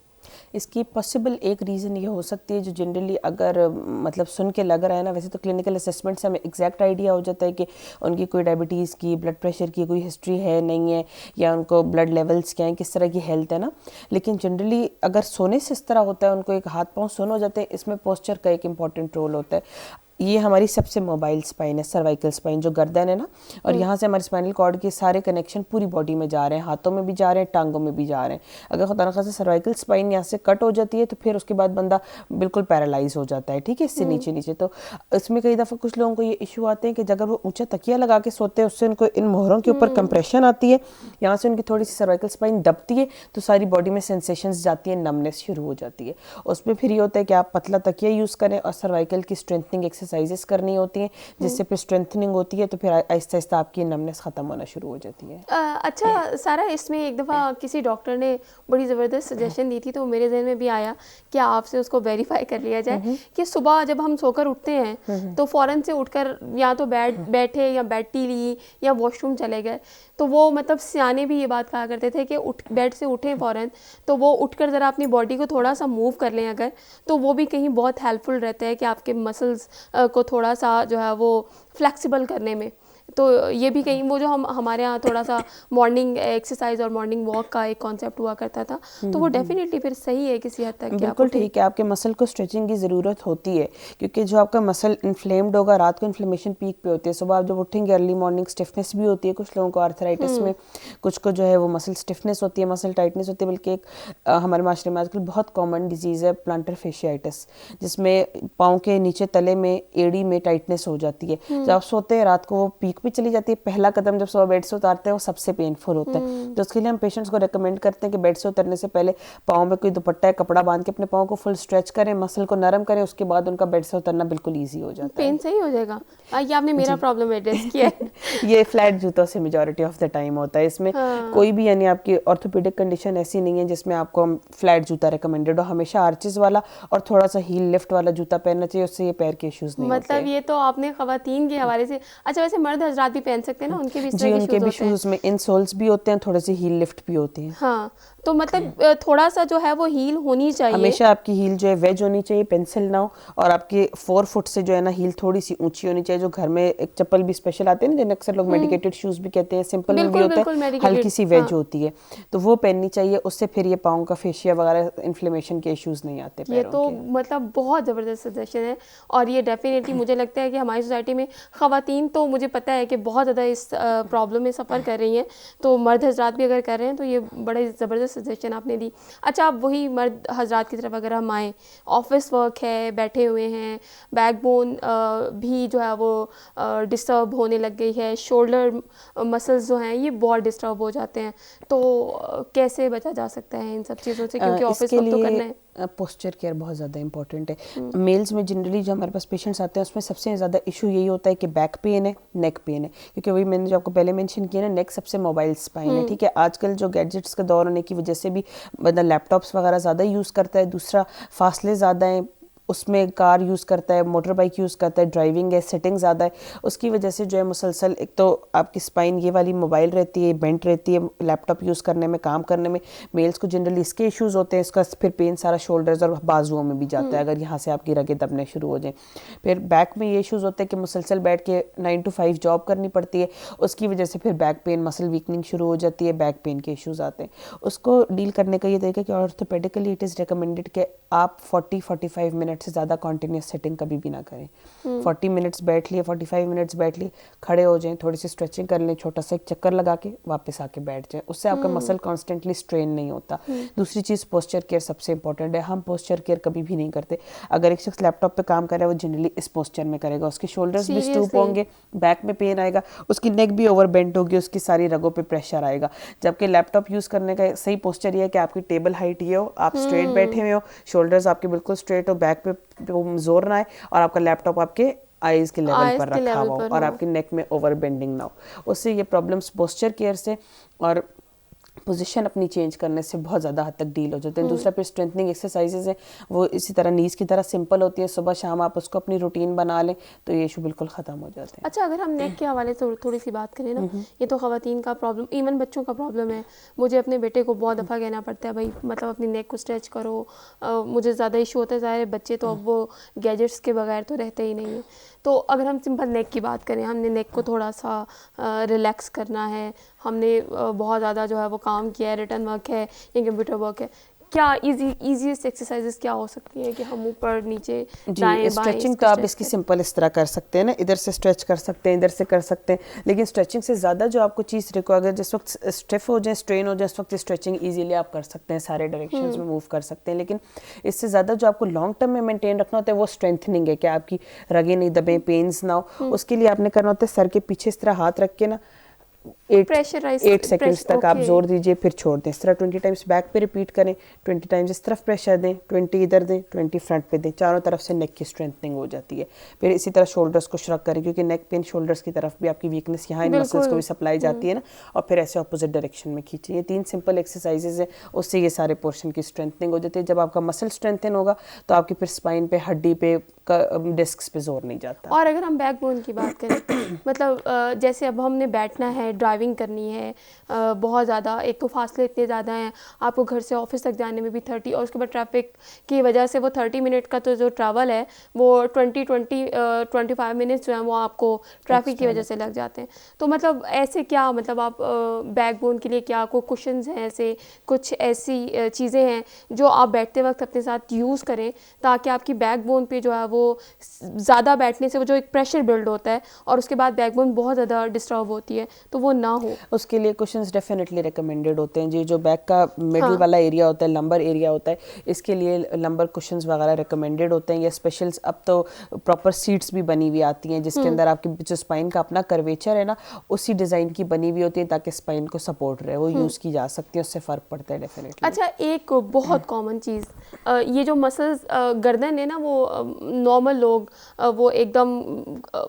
इसकी पॉसिबल एक रीज़न ये हो सकती है, जो जनरली अगर मतलब सुन के लग रहा है ना, वैसे तो क्लिनिकल असेसमेंट से हमें एग्जैक्ट आइडिया हो जाता है कि उनकी कोई डायबिटीज़ की, ब्लड प्रेशर की कोई हिस्ट्री है नहीं है, या उनको ब्लड लेवल्स क्या हैं, किस तरह की हेल्थ है ना। लेकिन जनरली अगर सोने से इस तरह होता है, उनको एक हाथ पाँव सुन हो जाते हैं, इसमें पोस्चर का एक इंपॉर्टेंट रोल होता है। ये हमारी सबसे मोबाइल स्पाइन है, सर्वाइकल स्पाइन, जो गर्दन है ना, और यहाँ से हमारे स्पाइनल कॉर्ड के सारे कनेक्शन पूरी बॉडी में जा रहे हैं, हाथों में भी जा रहे हैं, टांगों में भी जा रहे हैं। अगर खुदा न खास्ता सर्वाइकल स्पाइन यहाँ से कट हो जाती है तो फिर उसके बाद बंदा बिल्कुल पैरालाइज हो जाता है, ठीक है, इससे नीचे नीचे। तो इसमें कई दफ़ा कुछ लोगों को ये इशू आते हैं कि अगर वो ऊंचा तकिया लगा के सोते हैं, उससे उनको इन मोहरों के ऊपर कंप्रेशन आती है, यहाँ से उनकी थोड़ी सी सर्वाइकल स्पाइन दबती है, तो सारी बॉडी में सेंसेशंस जाती है, नमनेस शुरू हो जाती है। उसमें फिर ये होता है कि आप पतला तकिया यूज़ करें और सर्वाइकल की स्ट्रेंथनिंग एक्सरसाइजेस करनी होती हैं, जिससे फिर स्ट्रेंथनिंग होती है, तो फिर आहिस्ता आहिस्ता आपकी नमनेस ख़त्म होना शुरू हो जाती है। अच्छा सारा, इसमें एक दफ़ा किसी डॉक्टर ने बड़ी ज़बरदस्त सजेशन दी थी, तो मेरे जहन में भी आया कि आपसे उसको वेरीफाई कर लिया जाए कि सुबह जब हम सोकर उठते हैं तो फ़ौरन से उठकर या तो बैठे या बैठी ली या वॉशरूम चले गए, तो वो मतलब सियाने भी ये बात कहा करते थे कि बेड से उठें फ़ौरन, तो वो उठकर ज़रा अपनी बॉडी को थोड़ा सा मूव कर लें अगर, तो वो भी कहीं बहुत हेल्पफुल रहता है कि आपके मसल्स को थोड़ा सा जो है वो फ्लेक्सिबल करने में। तो ये भी कहीं वो जो हमारे यहाँ थोड़ा सा मॉर्निंग एक्सरसाइज और मॉर्निंग वॉक का एक कॉन्सेप्ट हुआ करता था, तो वो डेफिनेटली फिर सही है किसी हद तक। बिल्कुल ठीक है, आपके मसल को स्ट्रेचिंग की ज़रूरत होती है, क्योंकि जो आपका मसल इन्फ्लेम्ड होगा, रात को इन्फ्लेमेशन पीक पे होती है, सुबह आप जब उठेंगे अर्ली मॉर्निंग स्टिफनेस भी होती है, कुछ लोगों को आर्थराइटिस में, कुछ को जो है वो मसल स्टिफनेस होती है, मसल टाइटनेस होती है। बल्कि एक हमारे माशरे में आजकल बहुत कॉमन डिजीज़ है प्लांटर फेशियाइटिस, जिसमें पाँव के नीचे तले में एड़ी में टाइटनेस हो जाती है। जब आप सोते हैं रात को वो पीक भी चली जाती है। पहला कदम जब सुबह बेड से उतारते हैं वो सबसे पेनफुल होता है, तो उसके लिए हम पेशेंट्स को रेकमेंड करते हैं कि बेड से उतरने से पहले पाँव में कोई दुपट्टा या कपड़ा बांध के अपने पाँव को फुल स्ट्रेच करें, मसल को नरम करें, उसके बाद उनका बेड से उतरना बिल्कुल ईजी हो जाता है। पेन सही हो जाएगा। ये आपने मेरा प्रॉब्लम एड्रेस किया है। ये फ्लैट जूतों से मेजॉरिटी ऑफ द टाइम होता है। इसमें कोई भी यानी आपकी ऑर्थोपेडिक कंडीशन ऐसी नहीं है जिसमें आपको हम फ्लैट जूता रिकमेंडेड हो। हमेशा आर्चेस वाला और थोड़ा सा हील लिफ्ट वाला जूता पहनना चाहिए, उससे ये पैर के इश्यूज नहीं होते। मतलब ये तो आपने खवातीन के हवाले से। अच्छा, वैसे मर्द हजरात भी पहन सकते हैं ना, उनके भी जी, उनके भी शूज में इन सोल्स भी होते हैं, थोड़े से हील लिफ्ट भी होती हैं। हाँ, तो मतलब थोड़ा सा जो है वो हील होनी चाहिए। हमेशा आपकी हील जो है वेज होनी चाहिए, पेंसिल ना हो, और आपके 4 फुट से जो है ना हील थोड़ी सी ऊंची होनी चाहिए। जो घर में एक चप्पल भी स्पेशल आते हैं ना, जिन्हें अक्सर लोग मेडिकेटेड शूज भी कहते हैं, सिंपल में भी होता है, हल्की सी वेज होती है, तो वो पहननी चाहिए। उससे फिर ये पाँव का फेशिया वगैरह इन्फ्लेमेशन के इश्यूज नहीं आते। ये तो मतलब बहुत ज़बरदस्त सजेशन है, और ये डेफिनेटली मुझे लगता है कि हमारी सोसाइटी में ख़वातीन तो मुझे पता है कि बहुत ज़्यादा इस प्रॉब्लम में सफ़र कर रही हैं, तो मर्द हजरात भी अगर कर रहे हैं तो ये बड़े ज़बरदस्त सजेशन आपने दी। अच्छा, अब वही मर्द हजरात की तरफ अगर हम आएँ, ऑफिस वर्क है, बैठे हुए हैं, बैकबोन भी जो है वो डिस्टर्ब होने लग गई है, शोल्डर मसल्स जो हैं ये बहुत डिस्टर्ब हो जाते हैं, तो कैसे बचा जा सकता है इन सब चीज़ों से, क्योंकि ऑफिस वर्क तो करना है। पोस्चर केयर बहुत ज़्यादा इंपॉर्टेंट है। मेल्स में जनरली जो हमारे पास पेशेंट्स आते हैं उसमें सबसे ज़्यादा इशू यही होता है कि बैक पेन है, नेक पेन है, क्योंकि वही मैंने जो आपको पहले मेंशन किया ना, नेक सबसे मोबाइल स्पाइन है, ठीक है। आजकल जो गैजेट्स का दौर होने की वजह से भी बंदा लैपटॉप्स वगैरह ज़्यादा यूज़ करता है, दूसरा फासले ज़्यादा हैं, उसमें कार यूज़ करता है, मोटर बाइक यूज़ करता है, ड्राइविंग है, सिटिंग ज़्यादा है, उसकी वजह से जो है मुसलसल एक तो आपकी स्पाइन ये वाली मोबाइल रहती है, बेंट रहती है, लैपटॉप यूज़ करने में, काम करने में। मेल्स को जनरली इसके इश्यूज़ होते हैं, इसका फिर पेन सारा शोल्डर्स और बाजुओं में भी जाता है, अगर यहाँ से आपकी रगें दबने शुरू हो जाएँ। फिर बैक में ये इश्यूज़ होते हैं कि मुसलसल बैठ के 9 to 5 जॉब करनी पड़ती है, उसकी वजह से फिर बैक पेन, मसल वीकनिंग शुरू हो जाती है, बैक पेन के इश्यूज़ आते हैं। उसको डील करने का ये तरीका कि ऑर्थोपेडिकली इट इज़ रिकमेंडेड कि आप 40-45 मिनट से ज़्यादा कॉन्टिन्यूस सेटिंग कभी भी ना करें। 40 मिनट्स बैठ लिए, 45 मिनट्स बैठ लिए, खड़े हो जाएं, थोड़ी सी स्ट्रेचिंग कर लें, छोटा सा एक चक्कर लगा के वापस आके बैठ जाएं, उससे आपका मसल कॉन्स्टेंटली स्ट्रेन नहीं होता। दूसरी चीज़, पोस्चर केयर सबसे इंपॉर्टेंट है। हम पोस्चर केयर कभी भी नहीं करते। अगर एक शख्स लैपटॉप पे काम कर रहा है, वो जनरली इस पोस्चर में करेगा, उसके शोल्डर्स भी स्टूप होंगे, बैक में पेन आएगा, उसकी नेक भी ओवर बेंट होगी, उसकी सारी रगों पे प्रेशर आएगा। जबकि लैपटॉप यूज़ करने का सही पोस्चर ये है कि आपकी टेबल हाइट ये हो, आप स्ट्रेट बैठे हुए हो, शोल्डर्स आपके बिल्कुल स्ट्रेट हो, बैक पे पे वो जोर ना आए और आपका लैपटॉप आपके आईज के लेवल आइज़ पर के रखा लेवल हुआ हो पर और हो। आपकी नेक में ओवर बेंडिंग ना हो। उससे ये प्रॉब्लम्स पोस्चर केयर से और पोजीशन अपनी चेंज करने से बहुत ज़्यादा हद तक डील हो जाते हैं। दूसरा फिर स्ट्रेंथनिंग एक्सरसाइजेज है, वो इसी तरह नीज की तरह सिंपल होती है, सुबह शाम आप उसको अपनी रूटीन बना लें तो ये इशू बिल्कुल ख़त्म हो जाते हैं। अच्छा, अगर हम नेक के हवाले से थोड़ी सी बात करें ना, ये तो ख़वातीन का प्रॉब्लम, इवन बच्चों का प्रॉब्लम है। मुझे अपने बेटे को बहुत दफ़ा कहना पड़ता है, भाई मतलब अपनी नेक को स्ट्रेच करो। मुझे ज़्यादा इशू होता है, ज़ाहिर है बच्चे तो अब वो गैजेट्स के बगैर तो रहते ही नहीं हैं। तो अगर हम सिंपल नेक की बात करें, हमने नेक को थोड़ा सा रिलैक्स करना है, हमने बहुत ज़्यादा जो है वो काम किया है, रिटर्न वर्क है या कंप्यूटर वर्क है, क्या ईजीएस्ट एक्सरसाइजेस क्या हो सकती हैं कि हम ऊपर नीचे जी, दाएं बाएं स्ट्रेचिंग इसको तो आप स्ट्रेच इसकी करें? सिंपल इस तरह कर सकते हैं ना, इधर से स्ट्रेच कर सकते हैं, इधर से कर सकते हैं, लेकिन स्ट्रेचिंग से ज़्यादा जो आपको चीज़ रिक्वायर, अगर जिस वक्त स्टिफ हो जाए, स्ट्रेन हो जाए, उस वक्त स्ट्रेचिंग इजीली आप कर सकते हैं, सारे डायरेक्शंस में मूव कर सकते हैं। लेकिन इससे ज़्यादा जो आपको लॉन्ग टर्म में मेंटेन रखना होता है वो स्ट्रेंथनिंग है, कि आपकी रगें नहीं दबे, पेन्स ना हो। उसके लिए आपने करना होता है सर के पीछे इस तरह हाथ रख के ना 8 सेकेंड्स तक आप ओके। जोर दीजिए, फिर छोड़ दें। इस तरह 20 टाइम्स बैक पे रिपीट करें, 20 टाइम्स इस तरफ प्रेशर दें, 20 इधर दें, 20 फ्रंट पे दें। चारों तरफ से नेक की स्ट्रेंथनिंग हो जाती है। फिर इसी तरह शोल्डर्स को श्रग करें, क्योंकि नेक पेन शोल्डर्स की तरफ भी आपकी वीकनेस यहाँ इन मसल्स को भी सप्लाई जाती है ना, और फिर ऐसे ऑपोजिट डायरेक्शन में खींचिए। ये 3 सिंपल एक्सरसाइजेज है, उससे ये सारे पोर्शन की स्ट्रेंथनिंग हो जाती है। जब आपका मसल स्ट्रेंथन होगा तो आपकी फिर स्पाइन पे, हड्डी पे, डिस्क्स पे जोर नहीं जाता। और अगर हम बैकबोन की बात करें, मतलब जैसे अब हमने बैठना है, ड्राइविंग करनी है, बहुत ज़्यादा, एक तो फासले इतने ज़्यादा हैं, आपको घर से ऑफिस तक जाने में भी 30, और उसके बाद ट्रैफिक की वजह से वो 30 मिनट का तो जो ट्रैवल है वो 25 मिनट्स जो है वो आपको ट्रैफिक की वजह से लग जाते हैं। तो मतलब ऐसे क्या, मतलब आप बैकबोन के लिए क्या कोई कुशन्स हैं, ऐसे कुछ ऐसी चीज़ें हैं जो आप बैठते वक्त अपने साथ यूज़ करें, ताकि आपकी बैकबोन पे जो है वो ज़्यादा बैठने से वो जो एक प्रेशर बिल्ड होता है और उसके बाद बैकबोन बहुत ज़्यादा डिस्टर्ब होती है, तो वो ना हो? उसके लिए कुशन्स डेफिनेटली रिकमेंडेड होते हैं जी। जो बैक का मिडिल हाँ। वाला एरिया होता है, लंबर एरिया होता है, इसके लिए लंबर कुशन्स वगैरह रिकमेंडेड होते हैं। या स्पेशल्स, अब तो प्रॉपर सीट्स भी बनी हुई आती हैं जिसके अंदर आपकी जो स्पाइन का अपना कर्वेचर है ना, उसी डिज़ाइन की बनी हुई होती है, ताकि स्पाइन को सपोर्ट रहे, वो यूज़ की जा सकती है, उससे फ़र्क पड़ता है डेफिनेटली। अच्छा, एक बहुत कॉमन चीज़, ये जो मसल्स गर्दन है ना, वो नॉर्मल लोग वो एकदम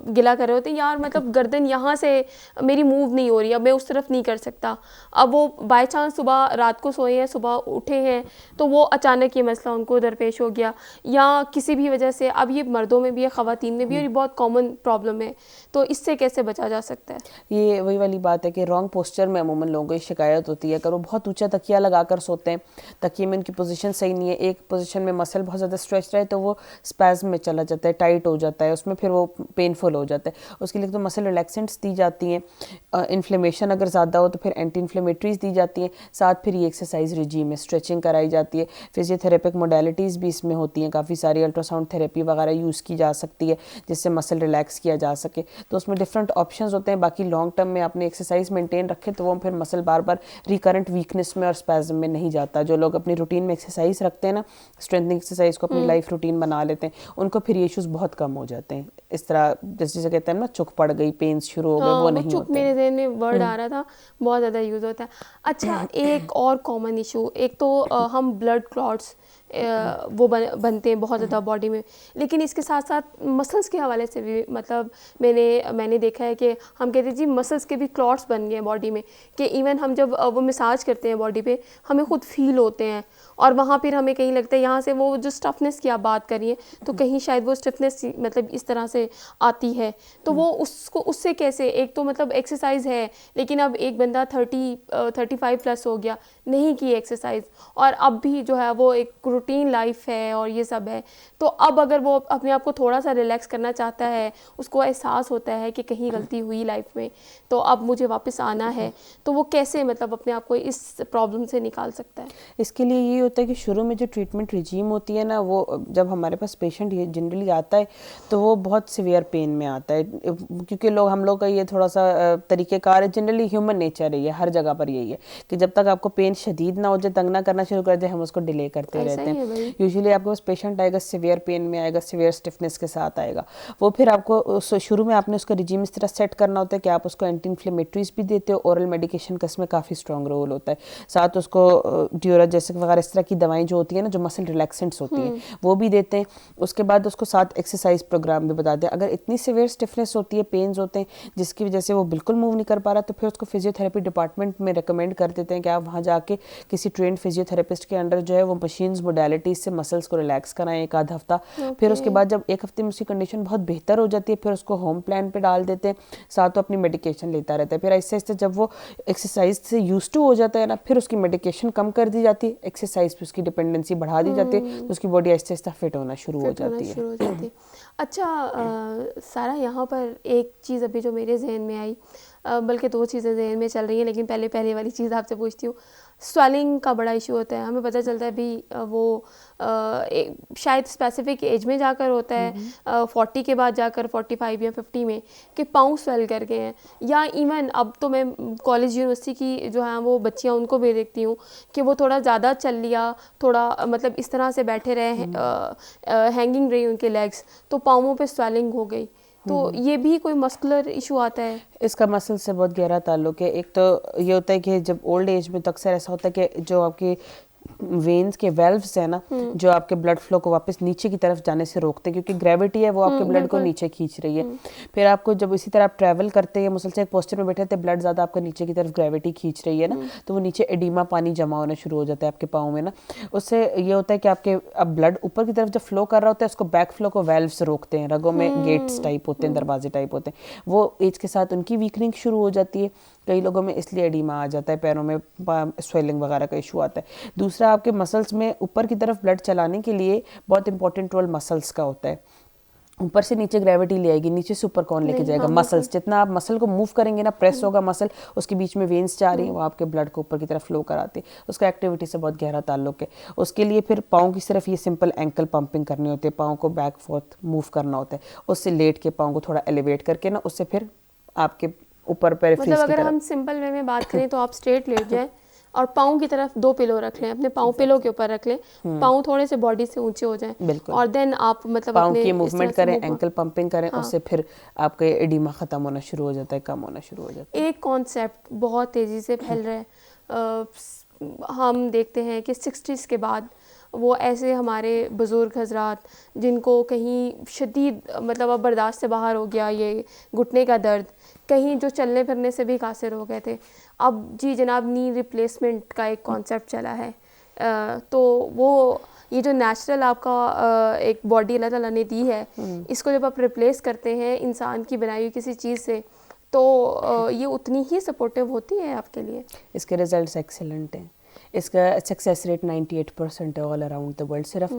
गिला कर रहे होते हैं, यार मतलब गर्दन यहाँ से मेरी मूव नहीं हो रही, अब मैं उस तरफ नहीं कर सकता। अब वो बाय चांस सुबह रात को सोए हैं, सुबह उठे हैं, तो वो अचानक ये मसला उनको दरपेश हो गया, या किसी भी वजह से, अब ये मर्दों में भी है, ख़वातीन में भी है, और ये बहुत कॉमन प्रॉब्लम है, तो इससे कैसे बचा जा सकता है? ये वही वाली बात है कि रॉन्ग पोस्चर में अमूमन लोगों को ये शिकायत होती है। अगर वो बहुत ऊंचा तकिया लगाकर सोते हैं, तकिए में उनकी पोजीशन सही नहीं है, एक पोजीशन में मसल बहुत ज़्यादा स्ट्रेच रहे तो वो स्पैज़म में चला जाता है, टाइट हो जाता है, उसमें फिर वो पेनफुल हो जाता है। उसके लिए तो मसल रिलैक्सेंट्स दी जाती हैं। इन्फ्लेमेशन अगर ज़्यादा हो तो फिर एंटी इन्फ्लेमेटरीज दी जाती हैं। साथ फिर ये एक्सरसाइज रिजीम में स्ट्रेचिंग कराई जाती है। फिजियोथेरेपिक मोडेलिटीज़ भी इसमें होती हैं, काफ़ी सारी अल्ट्रासाउंड थेरेपी वगैरह यूज़ की जा सकती है जिससे मसल रिलैक्स किया जा सके। तो उसमें डिफरेंट ऑप्शंस होते हैं। बाकी लॉन्ग टर्म में आपने एक्सरसाइज मेंटेन रखे तो वो फिर मसल बार बार रिकरेंट वीकनेस में और स्पैज़म में नहीं जाता। जो लोग अपनी रूटीन में एक्सरसाइज रखते हैं ना, स्ट्रेंथनिंग एक्सरसाइज को अपनी लाइफ रूटीन बना लेते हैं, उनको फिर ये इश्यूज बहुत कम हो जाते हैं। इस तरह जैसे कहते हैं ना, चुक पड़ गई, पेन्स शुरू हो गए, हाँ, वो वो नहीं चुप होते। मेरे ज़हन में वर्ड आ रहा था, बहुत ज़्यादा यूज़ होता है। अच्छा, एक और कॉमन इशू, एक तो हम ब्लड क्लॉट्स वो बनते हैं बहुत ज़्यादा बॉडी में, लेकिन इसके साथ साथ मसल्स के हवाले से भी, मतलब मैंने देखा है कि हम कहते हैं जी मसल्स के भी क्लॉट्स बन गए हैं बॉडी में, कि इवन हम जब वो मसाज करते हैं बॉडी पे, हमें खुद फील होते हैं, और वहाँ फिर हमें कहीं लगता है यहाँ से वो जो स्टफनेस की आप बात करिए, तो कहीं शायद वो स्टिफनेस मतलब इस तरह से आती है, तो वो उससे कैसे, एक तो मतलब एक्सरसाइज है, लेकिन अब एक बंदा 35 प्लस हो गया, नहीं की एक्सरसाइज, और अब भी जो है वो एक रूटीन लाइफ है और ये सब है, तो अब अगर वो अपने आप को थोड़ा सा रिलैक्स करना चाहता है, उसको एहसास होता है कि कहीं गलती हुई लाइफ में, तो अब मुझे वापस आना है, तो वो कैसे मतलब अपने आप को इस प्रॉब्लम से निकाल सकता है? इसके लिए ये होता है कि शुरू में जो ट्रीटमेंट रिजीम होती है ना, वो जब हमारे पास पेशेंट ये जनरली आता है तो वो बहुत सिवियर पेन में आता है, क्योंकि हम लोग का ये थोड़ा सा तरीक़ेकार है, जनरली ह्यूमन नेचर है ये, हर जगह पर यही है कि जब तक आपको पेन शदीद ना हो जाए, तंग ना करना शुरू कर दे, हम उसको डिले करते रहते सही है भाई। यूजुअली आपके पास पेशेंट आएगा सिवियर पेन में आएगा, सिवियर स्टिफनेस के साथ आएगा, वो फिर आपको शुरू में आपने उसका रिजीम इस तरह सेट करना होता है कि आप उसको एंटी इन्फ्लेमेटरीज भी देते हो, ओरल मेडिकेशन का इसमें काफ़ी स्ट्रॉन्ग रोल होता है, साथ उसको ड्यूराजेसिक वगैरह इस तरह की दवाएं जो होती है ना, जो मसल रिलैक्सेंट्स होती हैं, वो भी देते हैं। उसके बाद उसको साथ एक्सरसाइज प्रोग्राम भी बताते हैं। अगर इतनी सिवियर स्टिफनेस होती है, पेन्स होते हैं जिसकी वजह से वो बिल्कुल मूव नहीं कर पा रहा, तो फिर उसको फिजियोथेरेपी डिपार्टमेंट में रिकमेंड कर देते हैं कि आप वहाँ जाके किसी ट्रेंड फिजियोथेरेपिस्ट के अंडर जो है वो मशीन्स मोडालिटीज से मसल्स को रिलैक्स कराएं एक आध हफ्ता। फिर उसके बाद जब एक हफ्ते में उसकी कंडीशन बहुत बेहतर हो जाती है, फिर उसको होम प्लान पे डाल देते हैं, साथ वो अपनी मेडिकेशन लेता रहता है। फिर ऐसे ऐसे जब वो एक्सरसाइज से यूज टू हो जाता है ना, फिर उसकी मेडिकेशन कम कर दी जाती है, एक्सरसाइज पे उसकी डिपेंडेंसी बढ़ा दी जाती है, तो उसकी बॉडी आहिस्ते आहिस्ते फिट होना शुरू हो जाती है। अच्छा सारा, यहाँ पर एक चीज़ अभी जो मेरे जहन में आई, बल्कि दो चीज़ें जहन में चल रही हैं, लेकिन पहले वाली चीज़ आपसे पूछती हूँ। स्वेलिंग का बड़ा इशू होता है, हमें पता चलता है भी वो शायद स्पेसिफिक एज में जाकर होता है, 40 के बाद जाकर 45 या 50 में, कि पाँव स्वेल कर गए हैं। या इवन अब तो मैं कॉलेज यूनिवर्सिटी की जो है वो बच्चियाँ, उनको भी देखती हूँ कि वो थोड़ा ज़्यादा चल लिया, थोड़ा मतलब इस तरह से बैठे रहे, हैंगिंग रही उनके लेग्स, तो पाँवों पे स्वेलिंग हो गई। तो ये भी कोई मस्कुलर इशू आता है? इसका मसल से बहुत गहरा ताल्लुक है। एक तो ये होता है कि जब ओल्ड एज में तो अक्सर ऐसा होता है कि जो आपकी वेन्स के वेल्व्स है ना, जो आपके ब्लड फ्लो को वापस नीचे की तरफ जाने से रोकते हैं, क्योंकि ग्रेविटी है वो आपके ब्लड को नीचे खींच रही है। फिर आपको जब इसी तरह आप ट्रैवल करते हैं, मुसलसल एक पोस्चर में बैठे थे, ब्लड ज़्यादा आपका नीचे की तरफ ग्रेविटी खींच रही है ना, तो वो नीचे एडिमा पानी जमा होना शुरू हो जाता है आपके पाँव में ना। उससे ये होता है कि आपके अब ब्लड ऊपर की तरफ जब फ्लो कर रहा होता है, उसको बैक फ्लो को वेल्व्स रोकते हैं, रगों में गेट्स टाइप होते हैं, दरवाजे टाइप होते हैं, वो एज के साथ उनकी वीकनिंग शुरू हो जाती है। कई लोगों में इसलिए एडिमा आ जाता है, पैरों में स्वेलिंग वगैरह का इशू आता है। दूसरा, आपके मसल्स में ऊपर की तरफ ब्लड चलाने के लिए बहुत इंपॉर्टेंट रोल मसल्स का होता है। ऊपर से नीचे ग्रेविटी ले आएगी, नीचे से ऊपर कौन लेके जाएगा? मसल्स। जितना आप मसल को मूव करेंगे ना, प्रेस होगा मसल, उसके बीच में वेन्स जा रही हैं, वो आपके ब्लड को ऊपर की तरफ फ्लो कराती है। उसका एक्टिविटी से बहुत गहरा ताल्लुक है। उसके लिए फिर पाँव की सिर्फ ये सिंपल एंकल पंपिंग करनी होती है, पाँव को बैक फोर्थ मूव करना होता है, उससे लेट के पाँव को थोड़ा एलिवेट करके ना, उससे फिर आपके ऊपर पेरिफेरल्स मतलब अगर हम सिंपल वे में बात करें तो आप स्ट्रेट लेट जाएं और पाँव की तरफ 2 पिलो रख लें, अपने पाँव पिलो के ऊपर रख लें, पाँव थोड़े से बॉडी से ऊंचे हो जाएं, और देन आप मतलब पाँव अपने की मूवमेंट करें, एंकल पंपिंग करें, उससे फिर आपका एडिमा ख़त्म होना शुरू हो जाता है, कम होना शुरू हो जाता है। एक कॉन्सेप्ट बहुत तेज़ी से फैल रहा है, हम देखते हैं कि 60s के बाद वो ऐसे हमारे बुज़ुर्ग हजरात जिनको कहीं शदीद मतलब अब बर्दाश्त से बाहर हो गया, ये घुटने का दर्द, कहीं जो चलने फिरने से भी कासिर हो गए थे, अब जी जनाब नी रिप्लेसमेंट का एक कॉन्सेप्ट चला है। तो वो ये जो नेचुरल आपका एक बॉडी अल्लाह ताला ने दी है, इसको जब आप रिप्लेस करते हैं इंसान की बनाई हुई किसी चीज़ से, तो ये उतनी ही सपोर्टिव होती है आपके लिए? इसके रिजल्ट्स एक्सेलेंट हैं। इसका सक्सेस रेट 98% है ऑल अराउंड द वर्ल्ड। सिर्फ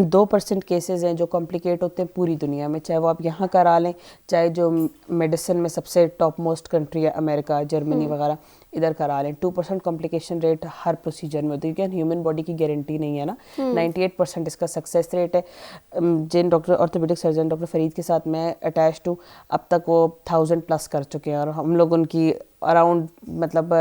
2% केसेस हैं जो कॉम्प्लिकेट होते हैं पूरी दुनिया में, चाहे वो आप यहाँ करा लें, चाहे जो मेडिसिन में सबसे टॉप मोस्ट कंट्री है अमेरिका, जर्मनी वगैरह, इधर करा लें। 2% कॉम्प्लिकेशन रेट हर प्रोसीजर में होती है, क्योंकि ह्यूमन बॉडी की गारंटी नहीं है ना। 98% इसका सक्सेस रेट है। जिन doctor orthopedic surgeon doctor Farid के साथ मैं अटैच्ड हूँ, अब तक वो 1000+ कर चुके हैं, और हम लोग उनकी अराउंड मतलब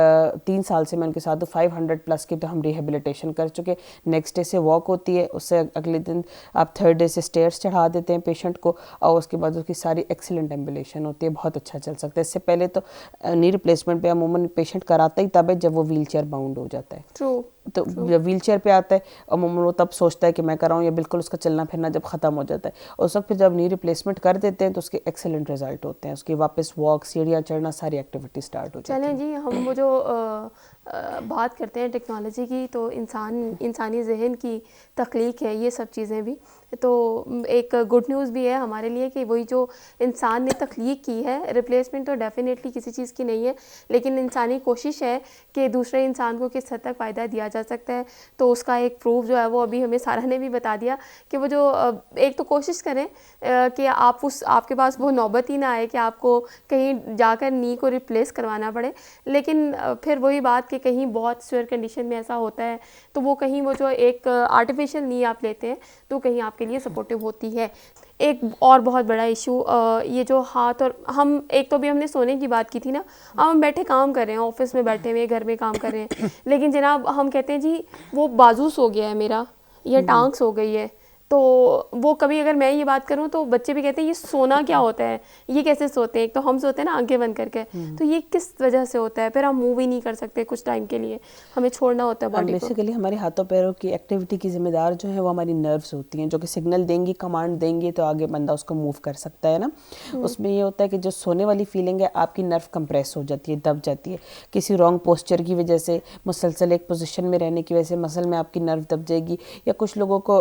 3 साल से मैं उनके साथ 500+ की तो हम रिहेबिलिटेशन कर चुके। नेक्स्ट डे से वॉक होती है, उससे अगले दिन आप 3rd डे से स्टेयर्स चढ़ा देते हैं पेशेंट को, और उसके बाद उसकी सारी एक्सीलेंट एम्बुलेशन होती है, बहुत अच्छा चल सकता है। इससे पहले तो नी रिप्लेसमेंट पे अमूमन पेशेंट कराता ही तब है जब वो व्हीलचेयर बाउंड हो जाता है। तो जब व्हीलचेयर पे आता है अमूमन वो तब सोचता है कि मैं कराऊँ, या बिल्कुल उसका चलना फिरना जब ख़त्म हो जाता है, उस वक्त फिर जब नी रिप्लेसमेंट कर देते हैं तो उसके एक्सेलेंट रिजल्ट होते हैं। उसकी वापस वॉक, सीढ़ियाँ चढ़ना, सारी एक्टिविटी स्टार्ट हो जाती है। चलें जी, हम वो जो बात करते हैं टेक्नोलॉजी की, तो इंसानी जहन की तख्लीक है ये सब चीज़ें भी, तो एक गुड न्यूज़ भी है हमारे लिए कि वही जो इंसान ने तख्लीक की है, रिप्लेसमेंट तो डेफिनेटली किसी चीज़ की नहीं है, लेकिन इंसानी कोशिश है कि दूसरे इंसान को किस हद तक फ़ायदा दिया जा सकता है। तो उसका एक प्रूफ जो है वो अभी हमें सारा ने भी बता दिया कि वो जो एक तो कोशिश करें कि आपके पास वो नौबत ही ना आए कि आपको कहीं जाकर नी को रिप्लेस करवाना पड़े, लेकिन फिर वही बात कि कहीं बहुत सीवियर कंडीशन में ऐसा होता है तो वो कहीं वो जो एक आर्टिफिशियल नी आप लेते हैं तो कहीं आपके लिए सपोर्टिव होती है। एक और बहुत बड़ा इशू ये जो हाथ, और हम एक तो भी हमने सोने की बात की थी ना, हम बैठे काम कर रहे हैं, ऑफिस में बैठे हुए घर में काम कर रहे हैं, लेकिन जनाब हम कहते हैं जी वो बाजू सो गया है मेरा, या टांग सो गई है, तो वो कभी अगर मैं ये बात करूं तो बच्चे भी कहते हैं ये सोना क्या होता है, ये कैसे सोते हैं, एक तो हम सोते हैं ना आंखें बंद करके, तो ये किस वजह से होता है, फिर हम मूव ही नहीं कर सकते कुछ टाइम के लिए, हमें छोड़ना होता है बॉडी को। बेसिकली हमारे हाथों पैरों की एक्टिविटी की जिम्मेदार जो है वो हमारी नर्व्स होती हैं, जो कि सिग्नल देंगी, कमांड देंगी, तो आगे बंदा उसको मूव कर सकता है ना। उसमें ये होता है कि जो सोने वाली फीलिंग है, आपकी नर्व कंप्रेस हो जाती है, दब जाती है, किसी रॉन्ग पोस्चर की वजह से, मुसलसल एक पोजीशन में रहने की वजह से मसल में आपकी नर्व दब जाएगी, या कुछ लोगों को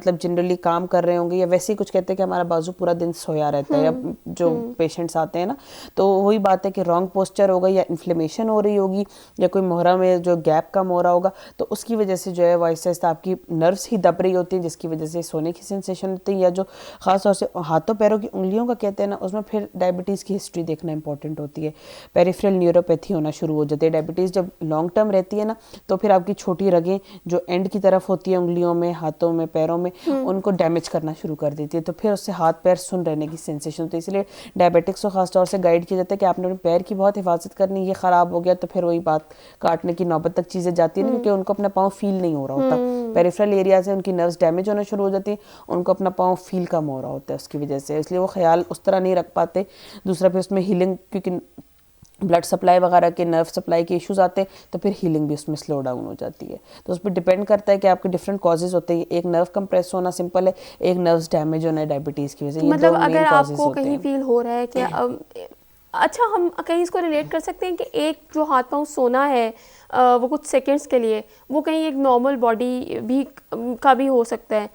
मतलब जनरली काम कर रहे होंगे, या वैसे ही कुछ कहते हैं कि हमारा बाजू पूरा दिन सोया रहता है, या जो पेशेंट्स आते हैं ना, तो वही बात है कि रॉन्ग पोस्चर होगा, या इन्फ्लेमेशन हो रही होगी, या कोई मोहरा में जो गैप कम हो रहा होगा, तो उसकी वजह से जो है वो आहिस्ता आहिस्ता आपकी नर्व्स ही दब रही होती हैं, जिसकी वजह से सोने की सेंसेशन होती है। या जो खास तौर से हाथों पैरों की उंगलियों का कहते हैं ना, उसमें फिर डायबिटीज़ की हिस्ट्री देखना इंपॉर्टेंट होती है, पेरिफेरल न्यूरोपैथी होना शुरू हो जाती है। डायबिटीज़ जब लॉन्ग टर्म रहती है ना, तो फिर आपकी छोटी रगें जो एंड की तरफ होती है उंगलियों में, हाथों में, पैरों में, उनको डैमेज करना शुरू कर देती है, तो फिर उससे हाथ पैर सुन रहने की सेंसेशन होती है। इसलिए डायबिटिक्स को खासतौर से गाइड किया जाता है कि आपने अपने पैर की बहुत हिफाजत करनी, ये ख़राब हो गया तो फिर वही बात काटने की नौबत तक चीज़ें जाती है, क्योंकि उनको अपना पाँव फील नहीं हो रहा होता, पेरिफेरल एरिया से उनकी नर्व्स डैमेज होना शुरू हो जाती है, उनको अपना पाँव फील कम हो रहा होता है उसकी वजह से, इसलिए वो ख्याल उस तरह नहीं रख पाते। दूसरा फिर उसमें हीलिंग, क्योंकि ब्लड सप्लाई वगैरह के, नर्व सप्लाई के इश्यूज आते हैं, तो फिर हीलिंग भी उसमें स्लो डाउन हो जाती है। तो उस पर डिपेंड करता है कि आपके डिफरेंट कॉजेज होते हैं, एक नर्व कंप्रेस होना सिंपल है, एक नर्व्स डैमेज होना है डायबिटीज़ की वजह से, ये मतलब दो मेन अगर कॉजेज आपको होते कहीं हैं। फील हो रहा है कि अच्छा, हम कहीं इसको रिलेट कर सकते हैं कि एक जो हाथ पांव सोना है वो कुछ सेकंड्स के लिए, वो कहीं एक नॉर्मल बॉडी भी का भी हो सकता है,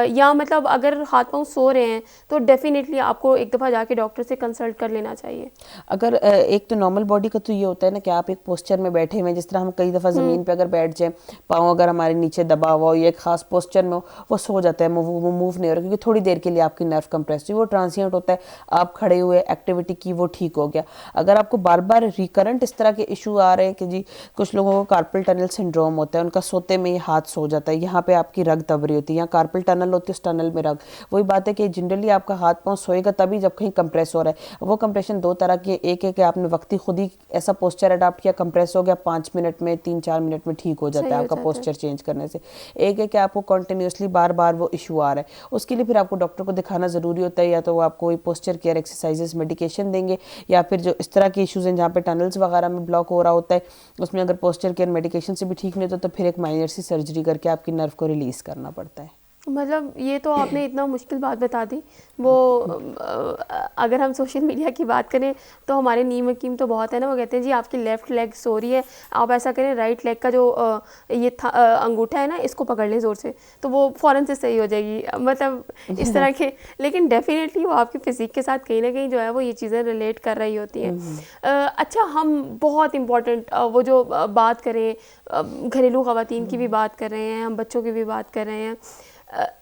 या मतलब अगर हाथ पांव सो रहे हैं तो डेफिनेटली आपको एक दफ़ा जाके डॉक्टर से कंसल्ट कर लेना चाहिए। अगर एक तो नॉर्मल बॉडी का तो ये होता है ना कि आप एक पोस्चर में बैठे हुए हैं, जिस तरह हम कई दफ़ा ज़मीन पे अगर बैठ जाएं, पाँव अगर हमारे नीचे दबा हुआ हो या एक खास पोस्चर में हो, वो सो जाता है, वो मूव नहीं हो रहा, क्योंकि थोड़ी देर के लिए आपकी नर्व कंप्रेस हुई, वो ट्रांसिएंट होता है, आप खड़े हुए एक्टिविटी की, वो ठीक हो गया। अगर आपको बार बार रिकरेंट इस तरह के इशू आ रहे हैं कि जी, कुछ लोगों को कार्पल टनल सिंड्रोम होता है, उनका सोते में ही हाथ सो जाता है, यहाँ पे आपकी रग दब रही होती है, यहाँ कार्पल टनल होती है, उस टनल में रग, वही बात है कि जनरली आपका हाथ पाँव सोएगा तभी जब कहीं कंप्रेस हो रहा है। वो कंप्रेशन दो तरह की, एक है कि आपने वक्ती खुद ही ऐसा पोस्चर अडाप्ट किया, कंप्रेस हो गया, 5 मिनट में, 3-4 मिनट में ठीक हो जाता है आपका पोस्चर चेंज करने से। एक है कि आपको कंटिन्यूसली बार बार वो इशू आ रहा है, उसके लिए फिर आपको डॉक्टर को दिखाना ज़रूरी होता है, या तो वो आपको कोई पोस्चर केयर एक्सरसाइजेस, मेडिकेशन देंगे, या फिर जो इस तरह के इशूज़ हैं जहाँ पे टनल्स वगैरह में ब्लॉक हो रहा होता है, उसमें अगर पोस्चर केयर मेडिकेशन से भी ठीक नहीं होता, तो फिर एक माइनर सी सर्जरी करके आपकी नर्व को रिलीज़ करना पड़ता है। मतलब ये तो आपने इतना मुश्किल बात बता दी। वो अगर हम सोशल मीडिया की बात करें तो हमारे नीम हकीम तो बहुत है ना, वो कहते हैं जी आपकी लेफ़्ट लेग सो रही है, आप ऐसा करें राइट लेग का जो ये अंगूठा है ना, इसको पकड़ लें ज़ोर से, तो वो फ़ौरन से सही हो जाएगी, मतलब इस तरह के। लेकिन डेफिनेटली वो आपकी फ़िज़िक के साथ कहीं ना कहीं जो है वो ये चीज़ें रिलेट कर रही होती हैं। अच्छा, हम बहुत इम्पॉर्टेंट वो जो बात करें, घरेलू ख़वातीन की भी बात कर रहे हैं, हम बच्चों की भी बात कर रहे हैं,